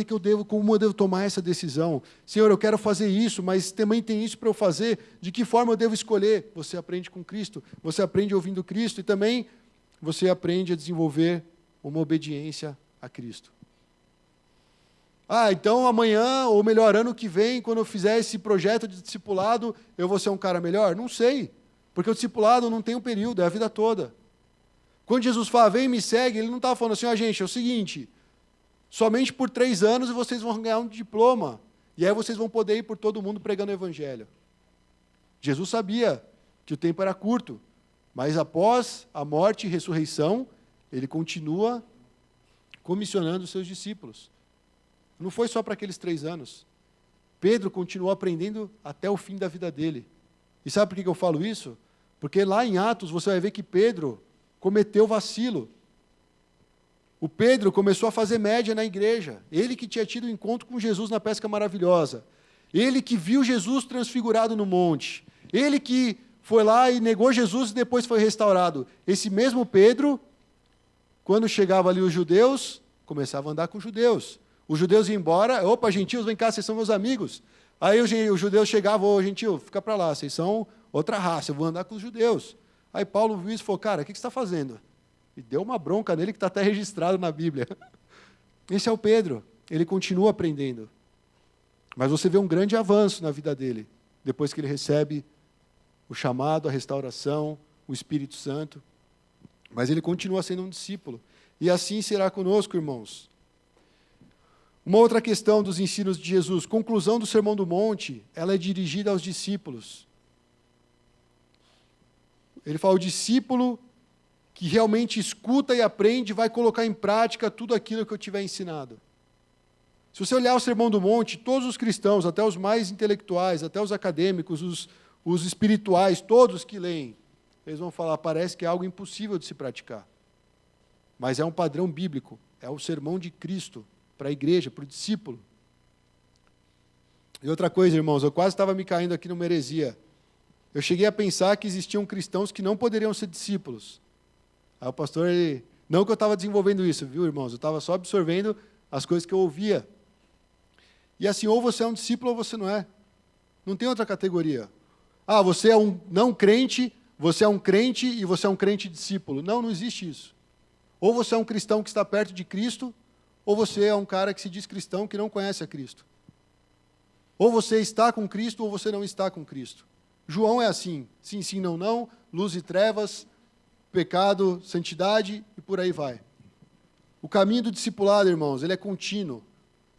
como eu devo tomar essa decisão? Senhor, eu quero fazer isso, mas também tem isso para eu fazer. De que forma eu devo escolher? Você aprende com Cristo, você aprende ouvindo Cristo e também você aprende a desenvolver uma obediência a Cristo. Então amanhã, ou melhor, ano que vem, quando eu fizer esse projeto de discipulado, eu vou ser um cara melhor? Não sei, porque o discipulado não tem um período, é a vida toda. Quando Jesus fala, vem e me segue, ele não estava falando assim, gente, é o seguinte, somente por 3 anos vocês vão ganhar um diploma, e aí vocês vão poder ir por todo mundo pregando o evangelho. Jesus sabia que o tempo era curto, mas após a morte e ressurreição, ele continua comissionando os seus discípulos. Não foi só para aqueles 3 anos. Pedro continuou aprendendo até o fim da vida dele. E sabe por que eu falo isso? Porque lá em Atos você vai ver que Pedro cometeu vacilo. O Pedro começou a fazer média na igreja. Ele que tinha tido um encontro com Jesus na pesca maravilhosa. Ele que viu Jesus transfigurado no monte. Ele que foi lá e negou Jesus e depois foi restaurado. Esse mesmo Pedro, quando chegava ali os judeus, começava a andar com os judeus. Os judeus iam embora, opa, gentios, vem cá, vocês são meus amigos. Aí os judeus chegavam, gentio, fica para lá, vocês são outra raça, eu vou andar com os judeus. Aí Paulo viu isso e falou, cara, o que você está fazendo? E deu uma bronca nele que está até registrado na Bíblia. Esse é o Pedro, ele continua aprendendo. Mas você vê um grande avanço na vida dele, depois que ele recebe o chamado, a restauração, o Espírito Santo. Mas ele continua sendo um discípulo. E assim será conosco, irmãos. Uma outra questão dos ensinos de Jesus, conclusão do Sermão do Monte, ela é dirigida aos discípulos. Ele fala, o discípulo que realmente escuta e aprende vai colocar em prática tudo aquilo que eu tiver ensinado. Se você olhar o Sermão do Monte, todos os cristãos, até os mais intelectuais, até os acadêmicos, os espirituais, todos que leem, eles vão falar, parece que é algo impossível de se praticar. Mas é um padrão bíblico, é o sermão de Cristo para a igreja, para o discípulo. E outra coisa, irmãos, eu quase estava me caindo aqui numa heresia. Eu cheguei a pensar que existiam cristãos que não poderiam ser discípulos. Aí o pastor, não que eu estava desenvolvendo isso, viu, irmãos? Eu estava só absorvendo as coisas que eu ouvia. E assim, ou você é um discípulo ou você não é. Não tem outra categoria. Você é um não crente, você é um crente e você é um crente discípulo. Não existe isso. Ou você é um cristão que está perto de Cristo, ou você é um cara que se diz cristão que não conhece a Cristo. Ou você está com Cristo, ou você não está com Cristo. João é assim, sim, sim, não, não, luz e trevas, pecado, santidade, e por aí vai. O caminho do discipulado, irmãos, ele é contínuo.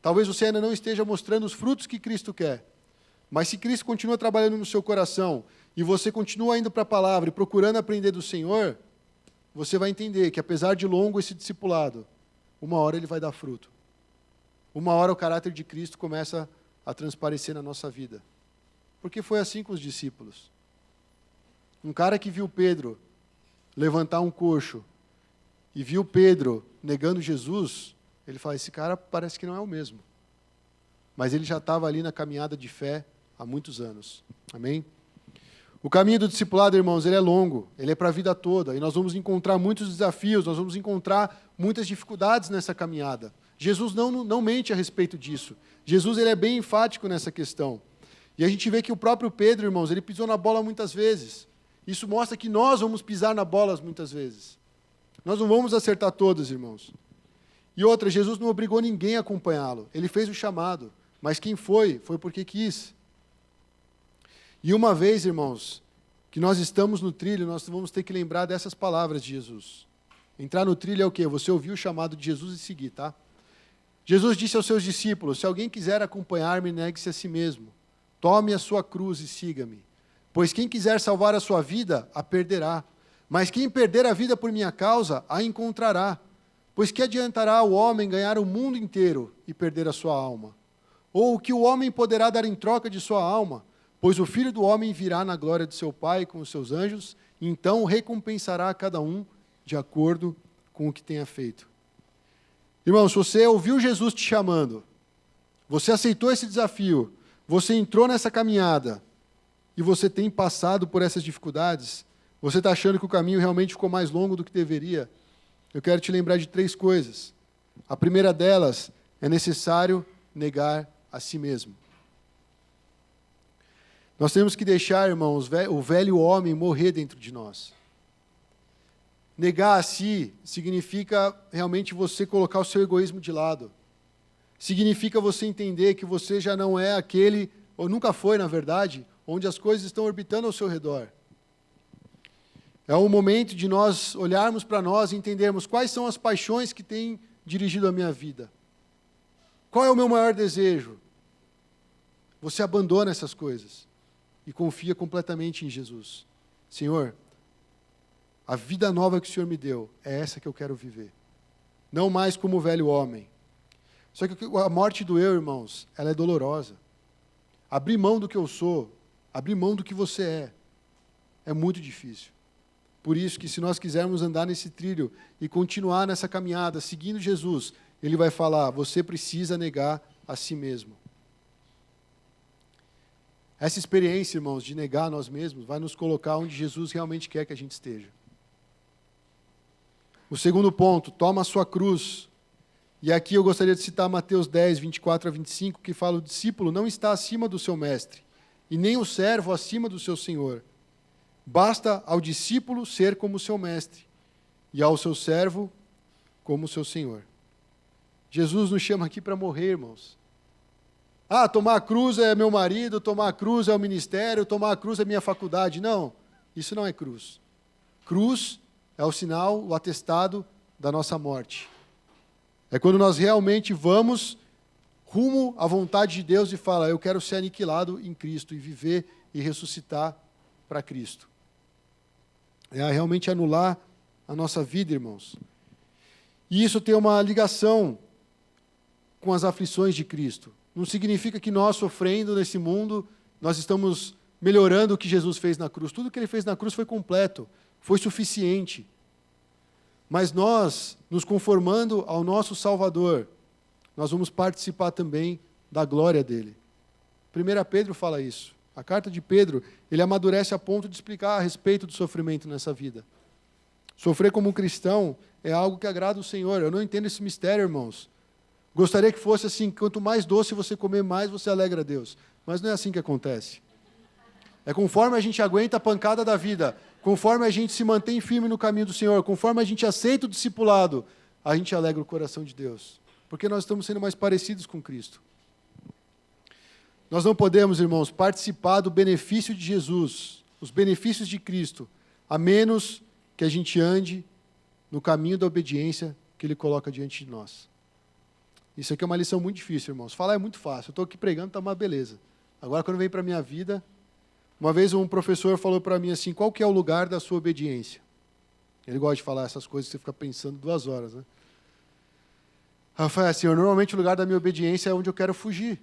Talvez você ainda não esteja mostrando os frutos que Cristo quer, mas se Cristo continua trabalhando no seu coração, e você continua indo para a palavra e procurando aprender do Senhor, você vai entender que apesar de longo esse discipulado, uma hora ele vai dar fruto. Uma hora o caráter de Cristo começa a transparecer na nossa vida. Porque foi assim com os discípulos. Um cara que viu Pedro levantar um coxo e viu Pedro negando Jesus, ele fala, esse cara parece que não é o mesmo. Mas ele já estava ali na caminhada de fé há muitos anos. Amém? O caminho do discipulado, irmãos, ele é longo, ele é para a vida toda, e nós vamos encontrar muitos desafios, nós vamos encontrar muitas dificuldades nessa caminhada. Jesus não mente a respeito disso. Jesus ele é bem enfático nessa questão. E a gente vê que o próprio Pedro, irmãos, ele pisou na bola muitas vezes. Isso mostra que nós vamos pisar na bola muitas vezes. Nós não vamos acertar todas, irmãos. E outra, Jesus não obrigou ninguém a acompanhá-lo. Ele fez o chamado, mas quem foi porque quis. E uma vez, irmãos, que nós estamos no trilho, nós vamos ter que lembrar dessas palavras de Jesus. Entrar no trilho é o quê? Você ouvir o chamado de Jesus e seguir, tá? Jesus disse aos seus discípulos, se alguém quiser acompanhar-me, negue-se a si mesmo. Tome a sua cruz e siga-me. Pois quem quiser salvar a sua vida, a perderá. Mas quem perder a vida por minha causa, a encontrará. Pois que adiantará o homem ganhar o mundo inteiro e perder a sua alma? Ou o que o homem poderá dar em troca de sua alma? Pois o Filho do Homem virá na glória de seu Pai com os seus anjos, e então recompensará a cada um de acordo com o que tenha feito. Irmão, se você ouviu Jesus te chamando, você aceitou esse desafio, você entrou nessa caminhada, e você tem passado por essas dificuldades, você está achando que o caminho realmente ficou mais longo do que deveria, eu quero te lembrar de 3 coisas. A primeira delas, é necessário negar a si mesmo. Nós temos que deixar, irmãos, o velho homem morrer dentro de nós. Negar a si significa realmente você colocar o seu egoísmo de lado. Significa você entender que você já não é aquele, ou nunca foi, na verdade, onde as coisas estão orbitando ao seu redor. É um momento de nós olharmos para nós e entendermos quais são as paixões que têm dirigido a minha vida. Qual é o meu maior desejo? Você abandona essas coisas e confia completamente em Jesus. Senhor, a vida nova que o Senhor me deu, é essa que eu quero viver. Não mais como o velho homem. Só que a morte do eu, irmãos, ela é dolorosa. Abrir mão do que eu sou, abrir mão do que você é muito difícil. Por isso que se nós quisermos andar nesse trilho e continuar nessa caminhada, seguindo Jesus, Ele vai falar, você precisa negar a si mesmo. Essa experiência, irmãos, de negar a nós mesmos, vai nos colocar onde Jesus realmente quer que a gente esteja. O segundo ponto, toma a sua cruz. E aqui eu gostaria de citar Mateus 10, 24 a 25, que fala, o discípulo não está acima do seu mestre, e nem o servo acima do seu senhor. Basta ao discípulo ser como o seu mestre, e ao seu servo como o seu senhor. Jesus nos chama aqui para morrer, irmãos. Tomar a cruz é meu marido, tomar a cruz é o ministério, tomar a cruz é minha faculdade. Não, isso não é cruz. Cruz é o sinal, o atestado da nossa morte. É quando nós realmente vamos rumo à vontade de Deus e fala, eu quero ser aniquilado em Cristo e viver e ressuscitar para Cristo. É realmente anular a nossa vida, irmãos. E isso tem uma ligação com as aflições de Cristo. Não significa que nós, sofrendo nesse mundo, nós estamos melhorando o que Jesus fez na cruz. Tudo que Ele fez na cruz foi completo, foi suficiente. Mas nós, nos conformando ao nosso Salvador, nós vamos participar também da glória dEle. 1 Pedro fala isso. A carta de Pedro, ele amadurece a ponto de explicar a respeito do sofrimento nessa vida. Sofrer como um cristão é algo que agrada o Senhor. Eu não entendo esse mistério, irmãos. Gostaria que fosse assim, quanto mais doce você comer, mais você alegra a Deus. Mas não é assim que acontece. É conforme a gente aguenta a pancada da vida, conforme a gente se mantém firme no caminho do Senhor, conforme a gente aceita o discipulado, a gente alegra o coração de Deus. Porque nós estamos sendo mais parecidos com Cristo. Nós não podemos, irmãos, participar do benefício de Jesus, os benefícios de Cristo, a menos que a gente ande no caminho da obediência que Ele coloca diante de nós. Isso aqui é uma lição muito difícil, irmãos. Falar é muito fácil. Eu estou aqui pregando, está uma beleza. Agora, quando vem para a minha vida, uma vez um professor falou para mim assim, qual que é o lugar da sua obediência? Ele gosta de falar essas coisas que você fica pensando 2 horas, né? Eu falei assim, normalmente o lugar da minha obediência é onde eu quero fugir.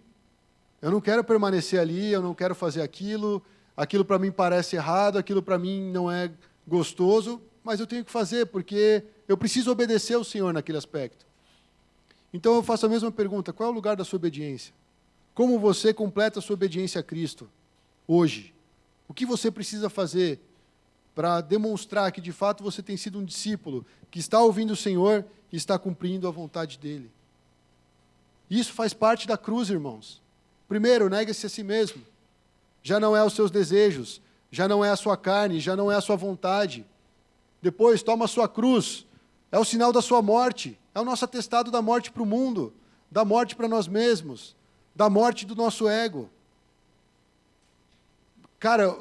Eu não quero permanecer ali, eu não quero fazer aquilo para mim parece errado, aquilo para mim não é gostoso, mas eu tenho que fazer, porque eu preciso obedecer ao Senhor naquele aspecto. Então eu faço a mesma pergunta, qual é o lugar da sua obediência? Como você completa a sua obediência a Cristo hoje? O que você precisa fazer para demonstrar que de fato você tem sido um discípulo, que está ouvindo o Senhor e está cumprindo a vontade dEle? Isso faz parte da cruz, irmãos. Primeiro, nega-se a si mesmo. Já não é os seus desejos, já não é a sua carne, já não é a sua vontade. Depois, toma a sua cruz. É o sinal da sua morte. É o nosso atestado da morte para o mundo, da morte para nós mesmos, da morte do nosso ego. Cara,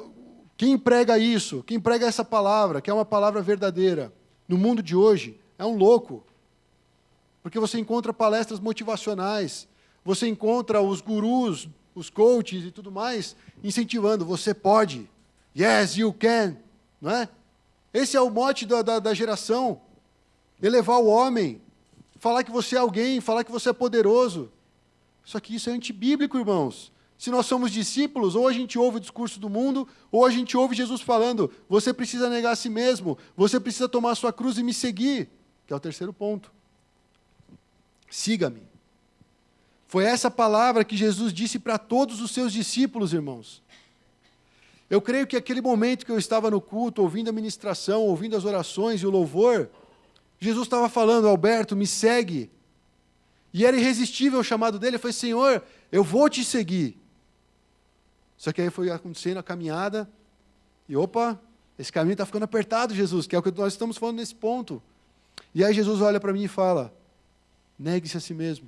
quem prega isso, quem prega essa palavra, que é uma palavra verdadeira, no mundo de hoje, é um louco. Porque você encontra palestras motivacionais, você encontra os gurus, os coaches e tudo mais, incentivando, você pode, yes, you can, não é? Esse é o mote da geração, elevar o homem, falar que você é alguém, falar que você é poderoso. Só que isso é antibíblico, irmãos. Se nós somos discípulos, ou a gente ouve o discurso do mundo, ou a gente ouve Jesus falando, você precisa negar a si mesmo, você precisa tomar a sua cruz e me seguir, que é o terceiro ponto. Siga-me. Foi essa palavra que Jesus disse para todos os seus discípulos, irmãos. Eu creio que aquele momento que eu estava no culto, ouvindo a ministração, ouvindo as orações e o louvor, Jesus estava falando, Alberto, me segue. E era irresistível o chamado dele. Eu falei, Senhor, eu vou te seguir. Só que aí foi acontecendo a caminhada. E opa, esse caminho está ficando apertado, Jesus, que é o que nós estamos falando nesse ponto. E aí Jesus olha para mim e fala, negue-se a si mesmo.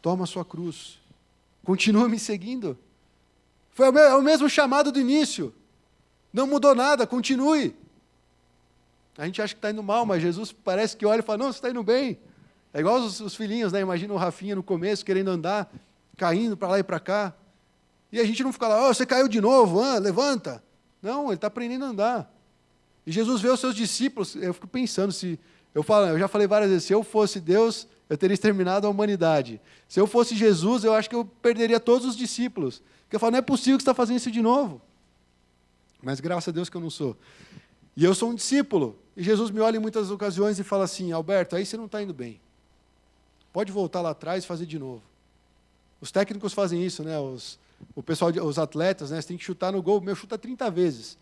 Toma a sua cruz. Continua me seguindo. Foi o mesmo chamado do início. Não mudou nada, continue. A gente acha que está indo mal, mas Jesus parece que olha e fala, não, você está indo bem. É igual os filhinhos, né? Imagina o Rafinha no começo, querendo andar, caindo para lá e para cá. E a gente não fica lá, você caiu de novo, levanta. Não, ele está aprendendo a andar. E Jesus vê os seus discípulos, eu fico pensando, eu já falei várias vezes, se eu fosse Deus, eu teria exterminado a humanidade. Se eu fosse Jesus, eu acho que eu perderia todos os discípulos. Porque eu falo, não é possível que você está fazendo isso de novo. Mas graças a Deus que eu não sou. E eu sou um discípulo. E Jesus me olha em muitas ocasiões e fala assim, Alberto, aí você não está indo bem. Pode voltar lá atrás e fazer de novo. Os técnicos fazem isso, né? O pessoal, os atletas, né? Você tem que chutar no gol, chuta 30 vezes.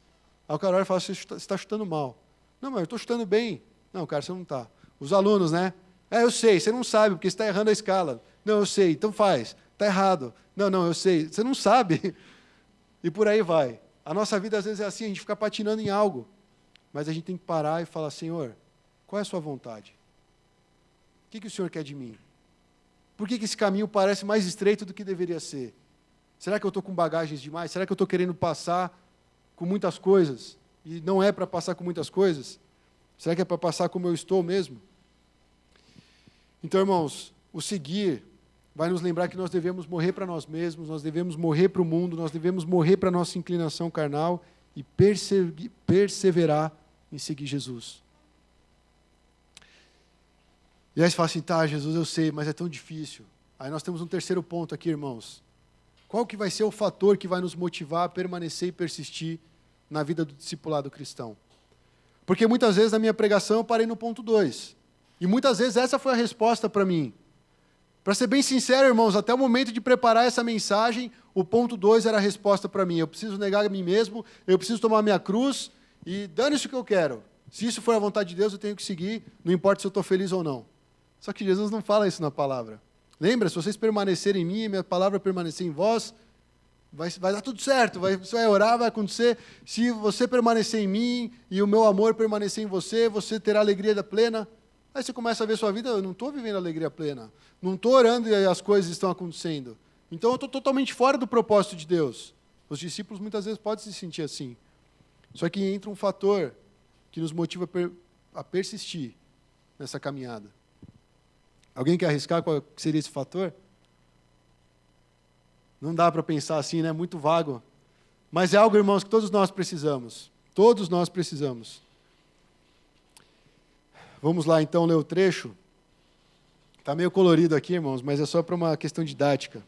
Aí o cara olha e fala, você está chutando mal. Não, mas eu estou chutando bem. Não, cara, você não está. Os alunos, né? Eu sei, você não sabe, porque você está errando a escala. Não, eu sei, então faz. Está errado. Não, eu sei. Você não sabe. E por aí vai. A nossa vida às vezes é assim, a gente fica patinando em algo. Mas a gente tem que parar e falar, Senhor, qual é a sua vontade? O que o Senhor quer de mim? Por que esse caminho parece mais estreito do que deveria ser? Será que eu estou com bagagens demais? Será que eu estou querendo passar com muitas coisas? E não é para passar com muitas coisas? Será que é para passar como eu estou mesmo? Então, irmãos, o seguir vai nos lembrar que nós devemos morrer para nós mesmos, nós devemos morrer para o mundo, nós devemos morrer para a nossa inclinação carnal e perseverar em seguir Jesus. E aí você fala assim, tá, Jesus, eu sei, mas é tão difícil. Aí nós temos um terceiro ponto aqui, irmãos. Qual que vai ser o fator que vai nos motivar a permanecer e persistir na vida do discipulado cristão? Porque muitas vezes na minha pregação eu parei no ponto 2. E muitas vezes essa foi a resposta para mim. Para ser bem sincero, irmãos, até o momento de preparar essa mensagem, o ponto 2 era a resposta para mim. Eu preciso negar a mim mesmo, eu preciso tomar a minha cruz e dane-se o que eu quero. Se isso for a vontade de Deus, eu tenho que seguir, não importa se eu estou feliz ou não. Só que Jesus não fala isso na palavra. Lembra, se vocês permanecerem em mim e minha palavra permanecer em vós, vai dar tudo certo, você vai orar, vai acontecer. Se você permanecer em mim e o meu amor permanecer em você, você terá alegria da plena. Aí você começa a ver sua vida, eu não estou vivendo alegria plena. Não estou orando e as coisas estão acontecendo. Então eu estou totalmente fora do propósito de Deus. Os discípulos muitas vezes podem se sentir assim. Só que entra um fator que nos motiva a persistir nessa caminhada. Alguém quer arriscar qual seria esse fator? Não dá para pensar assim, né? Muito vago. Mas é algo, irmãos, que todos nós precisamos. Todos nós precisamos. Vamos lá, então, ler o trecho. Está meio colorido aqui, irmãos, mas é só para uma questão didática.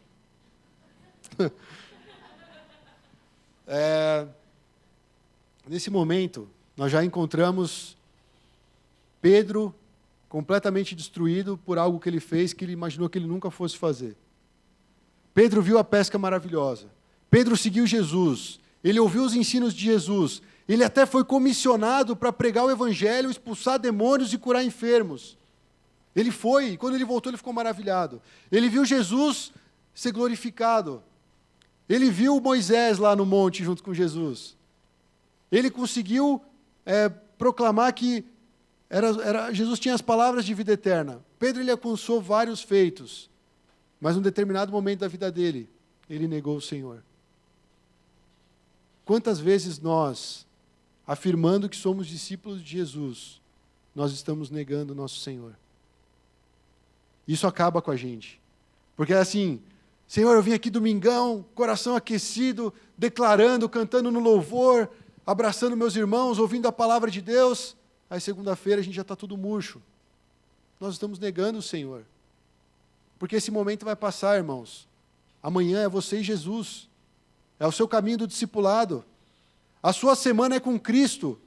Nesse momento, nós já encontramos Pedro completamente destruído por algo que ele fez que ele imaginou que ele nunca fosse fazer. Pedro viu a pesca maravilhosa. Pedro seguiu Jesus. Ele ouviu os ensinos de Jesus. Ele até foi comissionado para pregar o evangelho, expulsar demônios e curar enfermos. Ele foi, e quando ele voltou, ele ficou maravilhado. Ele viu Jesus ser glorificado. Ele viu Moisés lá no monte junto com Jesus. Ele conseguiu proclamar que Jesus tinha as palavras de vida eterna. Pedro ele alcançou vários feitos, mas num determinado momento da vida dele, ele negou o Senhor. Quantas vezes nós, afirmando que somos discípulos de Jesus, nós estamos negando o nosso Senhor? Isso acaba com a gente. Porque é assim, Senhor, eu vim aqui domingão, coração aquecido, declarando, cantando no louvor, abraçando meus irmãos, ouvindo a palavra de Deus. Aí segunda-feira a gente já está tudo murcho. Nós estamos negando o Senhor. Porque esse momento vai passar, irmãos. Amanhã é você e Jesus. É o seu caminho do discipulado. A sua semana é com Cristo,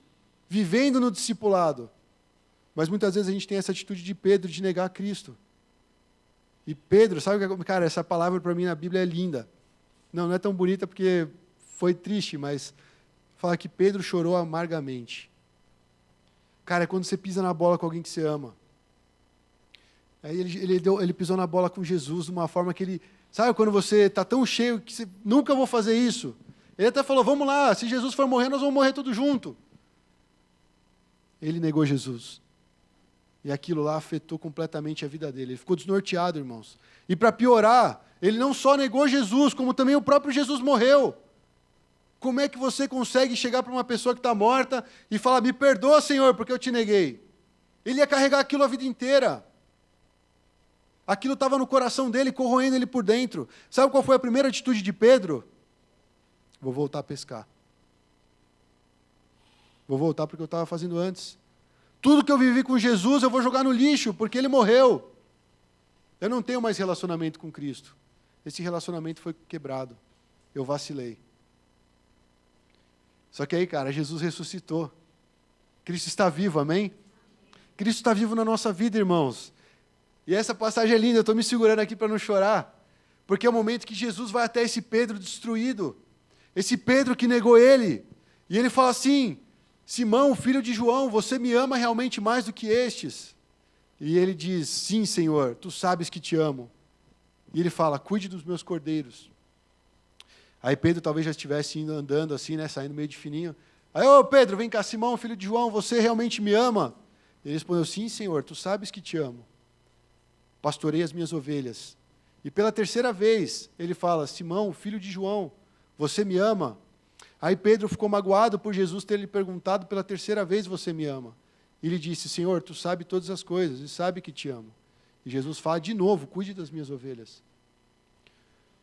vivendo no discipulado. Mas muitas vezes a gente tem essa atitude de Pedro, de negar Cristo. E Pedro, sabe o que, cara, essa palavra para mim na Bíblia é linda. Não é tão bonita porque foi triste, mas fala que Pedro chorou amargamente. Cara, é quando você pisa na bola com alguém que você ama. Aí ele pisou na bola com Jesus de uma forma que ele... Sabe quando você está tão cheio que você nunca vou fazer isso? Ele até falou, vamos lá, se Jesus for morrer, nós vamos morrer todos juntos. Ele negou Jesus. E aquilo lá afetou completamente a vida dele. Ele ficou desnorteado, irmãos. E para piorar, ele não só negou Jesus, como também o próprio Jesus morreu. Como é que você consegue chegar para uma pessoa que está morta e falar, me perdoa, Senhor, porque eu te neguei? Ele ia carregar aquilo a vida inteira. Aquilo estava no coração dele, corroendo ele por dentro. Sabe qual foi a primeira atitude de Pedro? Vou voltar a pescar. Vou voltar porque eu estava fazendo antes. Tudo que eu vivi com Jesus eu vou jogar no lixo, porque ele morreu. Eu não tenho mais relacionamento com Cristo. Esse relacionamento foi quebrado. Eu vacilei. Só que aí, cara, Jesus ressuscitou. Cristo está vivo, amém? Cristo está vivo na nossa vida, irmãos. E essa passagem é linda, eu estou me segurando aqui para não chorar. Porque é o momento que Jesus vai até esse Pedro destruído. Esse Pedro que negou ele. E ele fala assim, Simão, filho de João, você me ama realmente mais do que estes? E ele diz, sim, Senhor, tu sabes que te amo. E ele fala, cuide dos meus cordeiros. Aí Pedro talvez já estivesse indo andando assim, né, saindo meio de fininho. Aí, ô Pedro, vem cá, Simão, filho de João, você realmente me ama? Ele respondeu, sim, Senhor, tu sabes que te amo. Pastorei as minhas ovelhas. E pela terceira vez, ele fala, Simão, filho de João, você me ama? Aí Pedro ficou magoado por Jesus ter lhe perguntado pela terceira vez, você me ama? E ele disse, Senhor, tu sabe todas as coisas e sabe que te amo. E Jesus fala de novo, cuide das minhas ovelhas.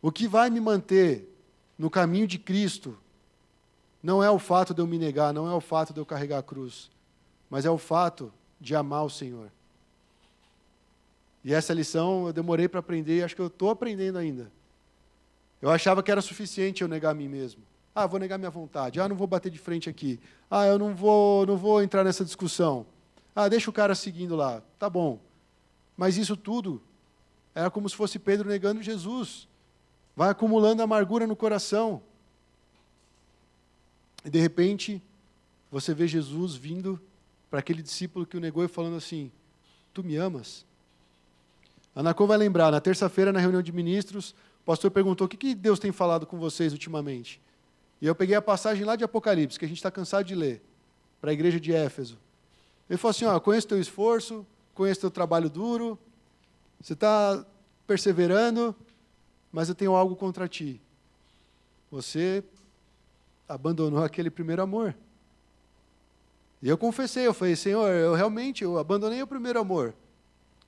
O que vai me manter no caminho de Cristo não é o fato de eu me negar, não é o fato de eu carregar a cruz, mas é o fato de amar o Senhor. E essa lição eu demorei para aprender e acho que eu estou aprendendo ainda. Eu achava que era suficiente eu negar a mim mesmo. Ah, vou negar minha vontade. Ah, não vou bater de frente aqui. Ah, eu não vou entrar nessa discussão. Ah, deixa o cara seguindo lá. Tá bom. Mas isso tudo era como se fosse Pedro negando Jesus. Vai acumulando amargura no coração. E de repente, você vê Jesus vindo para aquele discípulo que o negou e falando assim, tu me amas? A Anacô vai lembrar, na terça-feira, na reunião de ministros, o pastor perguntou, o que Deus tem falado com vocês ultimamente? E eu peguei a passagem lá de Apocalipse, que a gente está cansado de ler, para a igreja de Éfeso. Ele falou assim, conheço teu esforço, conheço teu trabalho duro, você está perseverando, mas eu tenho algo contra ti. Você abandonou aquele primeiro amor. E eu confessei, eu falei, Senhor, eu abandonei o primeiro amor.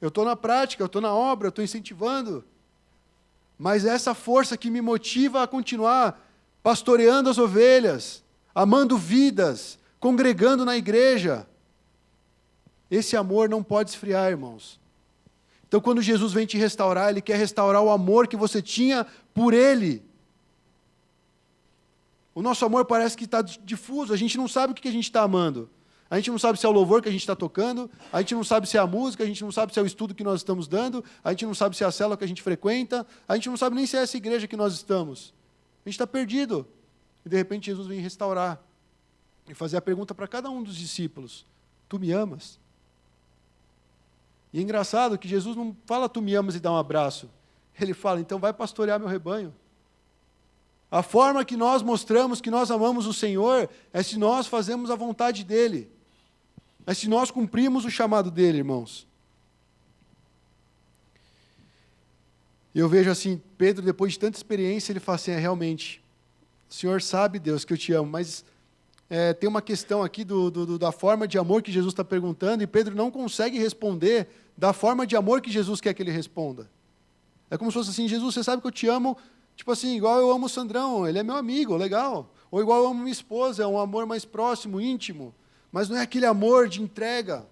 Eu estou na prática, eu estou na obra, eu estou incentivando. Mas essa força que me motiva a continuar pastoreando as ovelhas, amando vidas, congregando na igreja, esse amor não pode esfriar, irmãos. Então, quando Jesus vem te restaurar, Ele quer restaurar o amor que você tinha por Ele. O nosso amor parece que está difuso, a gente não sabe o que a gente está amando. A gente não sabe se é o louvor que a gente está tocando, a gente não sabe se é a música, a gente não sabe se é o estudo que nós estamos dando, a gente não sabe se é a célula que a gente frequenta, a gente não sabe nem se é essa igreja que nós estamos. A gente está perdido. E de repente Jesus vem restaurar e fazer a pergunta para cada um dos discípulos, tu me amas? E é engraçado que Jesus não fala tu me amas e dá um abraço. Ele fala, então vai pastorear meu rebanho. A forma que nós mostramos que nós amamos o Senhor é se nós fazemos a vontade dEle. É se nós cumprimos o chamado dEle, irmãos. E eu vejo assim, Pedro, depois de tanta experiência, ele fala assim, realmente, o Senhor sabe, Deus, que eu te amo, mas tem uma questão aqui da forma de amor que Jesus está perguntando, e Pedro não consegue responder da forma de amor que Jesus quer que ele responda. É como se fosse assim, Jesus, você sabe que eu te amo, tipo assim, igual eu amo o Sandrão, ele é meu amigo, legal. Ou igual eu amo minha esposa, é um amor mais próximo, íntimo. Mas não é aquele amor de entrega.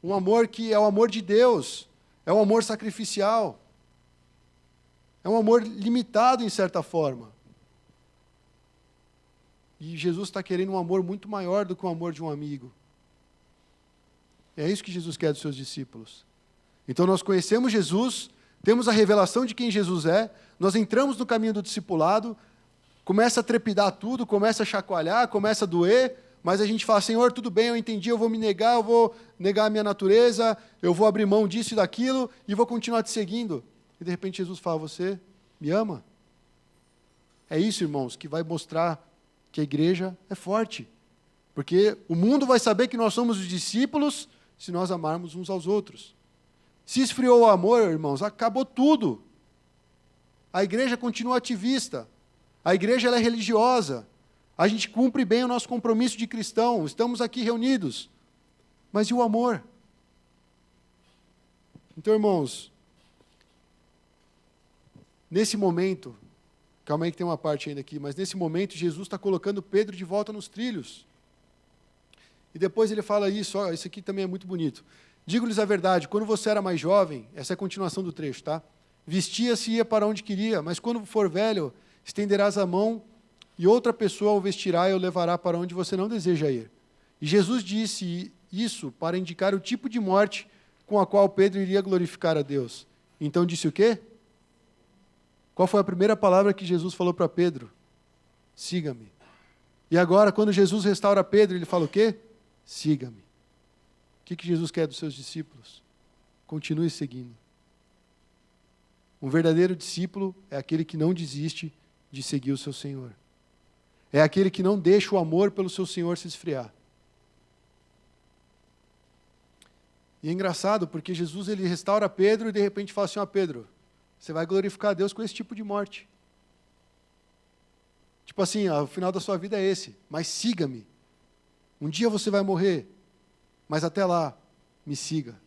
Um amor que é o amor de Deus. É um amor sacrificial. É um amor limitado, em certa forma. E Jesus está querendo um amor muito maior do que o amor de um amigo. É isso que Jesus quer dos seus discípulos. Então nós conhecemos Jesus, temos a revelação de quem Jesus é, nós entramos no caminho do discipulado, começa a trepidar tudo, começa a chacoalhar, começa a doer, mas a gente fala, Senhor, tudo bem, eu entendi, eu vou me negar, eu vou negar a minha natureza, eu vou abrir mão disso e daquilo, e vou continuar te seguindo. E de repente Jesus fala, você me ama? É isso, irmãos, que vai mostrar que a igreja é forte. Porque o mundo vai saber que nós somos os discípulos se nós amarmos uns aos outros. Se esfriou o amor, irmãos, acabou tudo. A igreja continua ativista. A igreja ela é religiosa. A gente cumpre bem o nosso compromisso de cristão. Estamos aqui reunidos. Mas e o amor? Então, irmãos, nesse momento, calma aí que tem uma parte ainda aqui, mas nesse momento Jesus está colocando Pedro de volta nos trilhos. E depois ele fala isso, ó, isso aqui também é muito bonito. Digo-lhes a verdade, quando você era mais jovem, essa é a continuação do trecho, tá? Vestia-se e ia para onde queria, mas quando for velho, estenderás a mão e outra pessoa o vestirá e o levará para onde você não deseja ir. E Jesus disse isso para indicar o tipo de morte com a qual Pedro iria glorificar a Deus. Então disse o quê? Qual foi a primeira palavra que Jesus falou para Pedro? Siga-me. E agora, quando Jesus restaura Pedro, ele fala o quê? Siga-me. O que Jesus quer dos seus discípulos? Continue seguindo. Um verdadeiro discípulo é aquele que não desiste de seguir o seu Senhor. É aquele que não deixa o amor pelo seu Senhor se esfriar. E é engraçado porque Jesus ele restaura Pedro e de repente fala assim, ó Pedro, você vai glorificar a Deus com esse tipo de morte. Tipo assim, ó, o final da sua vida é esse, mas siga-me. Um dia você vai morrer, mas até lá, me siga.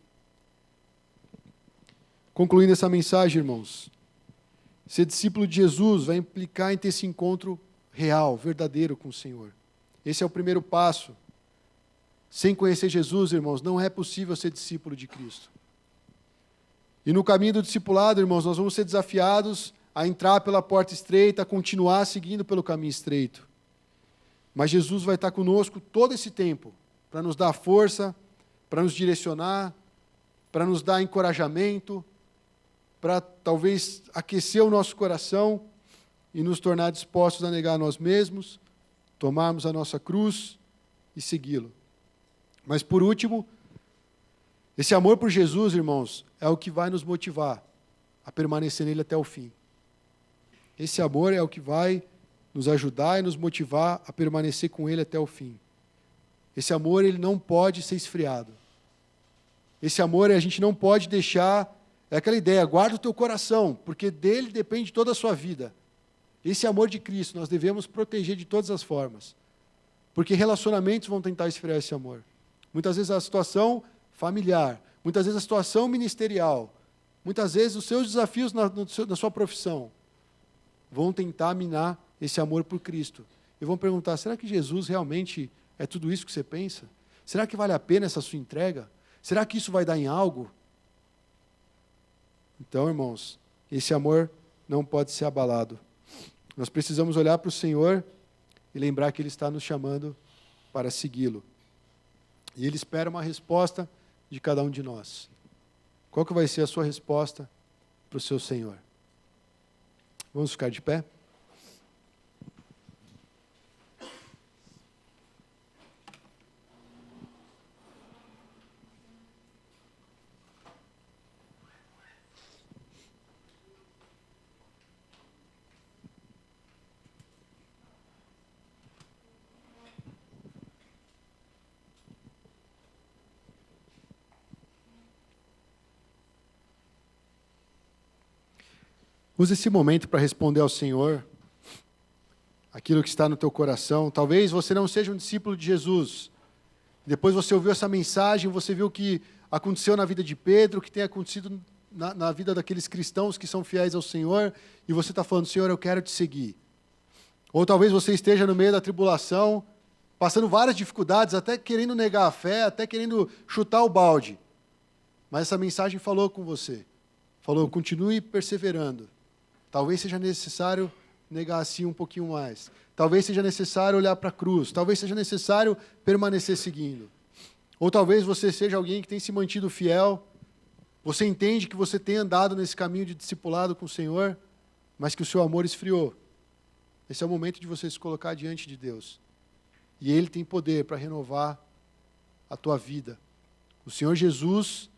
Concluindo essa mensagem, irmãos, ser discípulo de Jesus vai implicar em ter esse encontro real, verdadeiro com o Senhor. Esse é o primeiro passo. Sem conhecer Jesus, irmãos, não é possível ser discípulo de Cristo. E no caminho do discipulado, irmãos, nós vamos ser desafiados a entrar pela porta estreita, a continuar seguindo pelo caminho estreito. Mas Jesus vai estar conosco todo esse tempo, para nos dar força, para nos direcionar, para nos dar encorajamento, para talvez aquecer o nosso coração e nos tornar dispostos a negar a nós mesmos, tomarmos a nossa cruz e segui-lo. Mas por último, esse amor por Jesus, irmãos, é o que vai nos motivar a permanecer nele até o fim. Esse amor é o que vai nos ajudar e nos motivar a permanecer com ele até o fim. Esse amor, ele não pode ser esfriado. Esse amor, a gente não pode deixar, é aquela ideia, guarda o teu coração, porque dele depende toda a sua vida. Esse amor de Cristo, nós devemos proteger de todas as formas. Porque relacionamentos vão tentar esfriar esse amor. Muitas vezes a situação familiar, muitas vezes a situação ministerial, muitas vezes os seus desafios na sua profissão vão tentar minar esse amor por Cristo. E vão perguntar, será que Jesus realmente é tudo isso que você pensa? Será que vale a pena essa sua entrega? Será que isso vai dar em algo? Então, irmãos, esse amor não pode ser abalado. Nós precisamos olhar para o Senhor e lembrar que Ele está nos chamando para segui-lo. E Ele espera uma resposta de cada um de nós. Qual que vai ser a sua resposta para o seu Senhor? Vamos ficar de pé? Use esse momento para responder ao Senhor aquilo que está no teu coração. Talvez você não seja um discípulo de Jesus. Depois você ouviu essa mensagem, você viu o que aconteceu na vida de Pedro, o que tem acontecido na vida daqueles cristãos que são fiéis ao Senhor, e você está falando, Senhor, eu quero te seguir. Ou talvez você esteja no meio da tribulação, passando várias dificuldades, até querendo negar a fé, até querendo chutar o balde. Mas essa mensagem falou com você. Falou, continue perseverando. Talvez seja necessário negar assim um pouquinho mais. Talvez seja necessário olhar para a cruz. Talvez seja necessário permanecer seguindo. Ou talvez você seja alguém que tem se mantido fiel. Você entende que você tem andado nesse caminho de discipulado com o Senhor, mas que o seu amor esfriou. Esse é o momento de você se colocar diante de Deus E Ele tem poder para renovar a tua vida. O Senhor Jesus,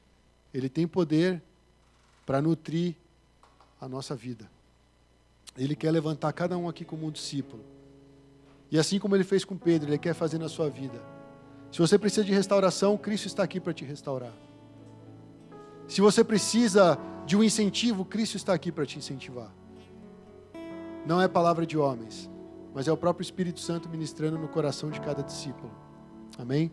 Ele tem poder para nutrir a nossa vida. Ele quer levantar cada um aqui como um discípulo. E assim como Ele fez com Pedro, Ele quer fazer na sua vida. Se você precisa de restauração, Cristo está aqui para te restaurar. Se você precisa de um incentivo, Cristo está aqui para te incentivar. Não é palavra de homens, mas é o próprio Espírito Santo ministrando no coração de cada discípulo. Amém?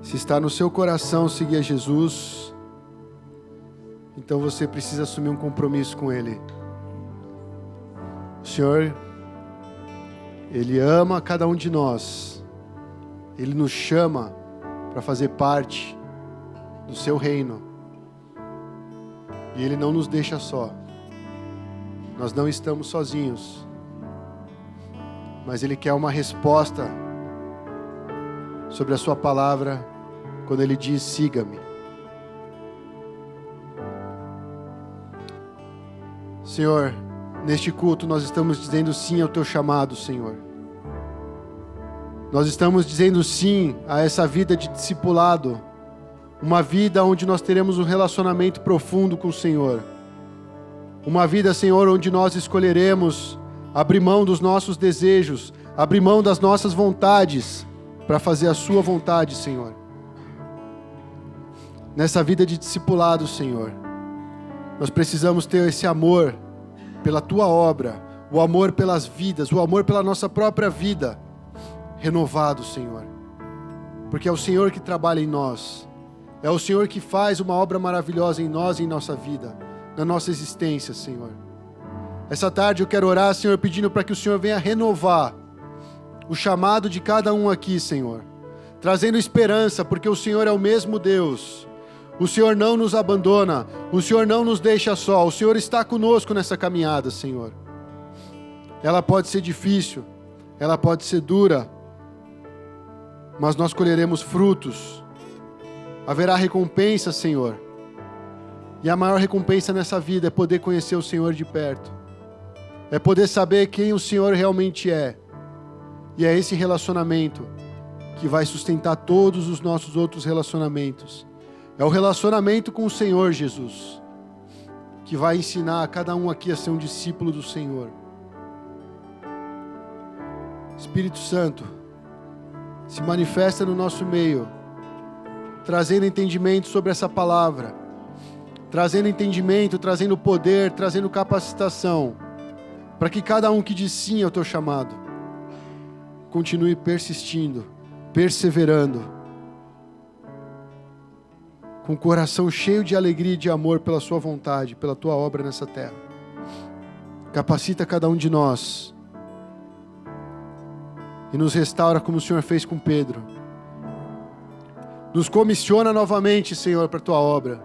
Se está no seu coração seguir a Jesus, então você precisa assumir um compromisso com Ele. O Senhor, Ele ama cada um de nós. Ele nos chama para fazer parte do seu reino. E Ele não nos deixa só. Nós não estamos sozinhos. Mas Ele quer uma resposta sobre a sua palavra quando Ele diz: siga-me. Senhor, neste culto nós estamos dizendo sim ao teu chamado, Senhor. Nós estamos dizendo sim a essa vida de discipulado, uma vida onde nós teremos um relacionamento profundo com o Senhor. Uma vida, Senhor, onde nós escolheremos abrir mão dos nossos desejos, abrir mão das nossas vontades, para fazer a sua vontade, Senhor. Nessa vida de discipulado, Senhor, nós precisamos ter esse amor pela tua obra, o amor pelas vidas, o amor pela nossa própria vida, renovado, Senhor. Porque é o Senhor que trabalha em nós, é o Senhor que faz uma obra maravilhosa em nós e em nossa vida, na nossa existência, Senhor. Essa tarde eu quero orar, Senhor, pedindo para que o Senhor venha renovar o chamado de cada um aqui, Senhor, trazendo esperança, porque o Senhor é o mesmo Deus. O Senhor não nos abandona, o Senhor não nos deixa só, o Senhor está conosco nessa caminhada, Senhor. Ela pode ser difícil, ela pode ser dura, mas nós colheremos frutos. Haverá recompensa, Senhor. E a maior recompensa nessa vida é poder conhecer o Senhor de perto. É poder saber quem o Senhor realmente é. E é esse relacionamento que vai sustentar todos os nossos outros relacionamentos. É o relacionamento com o Senhor Jesus, que vai ensinar a cada um aqui a ser um discípulo do Senhor. Espírito Santo, se manifesta no nosso meio, trazendo entendimento sobre essa palavra, trazendo entendimento, trazendo poder, trazendo capacitação, para que cada um que diz sim ao teu chamado, continue persistindo, perseverando, com o coração cheio de alegria e de amor pela sua vontade, pela tua obra nessa terra. Capacita cada um de nós e nos restaura como o Senhor fez com Pedro. Nos comissiona novamente, Senhor, para a tua obra,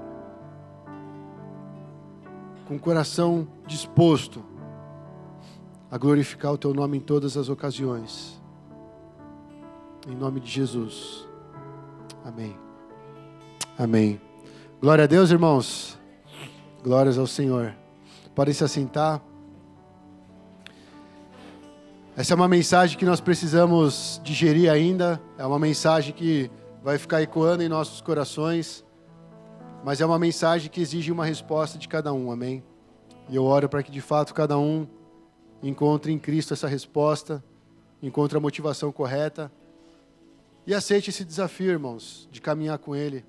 com o coração disposto a glorificar o teu nome em todas as ocasiões. Em nome de Jesus. Amém. Amém. Glória a Deus, irmãos. Glórias ao Senhor. Podem se assentar. Essa é uma mensagem que nós precisamos digerir ainda. É uma mensagem que vai ficar ecoando em nossos corações. Mas é uma mensagem que exige uma resposta de cada um. Amém? E eu oro para que de fato cada um encontre em Cristo essa resposta, encontre a motivação correta e aceite esse desafio, irmãos, de caminhar com Ele.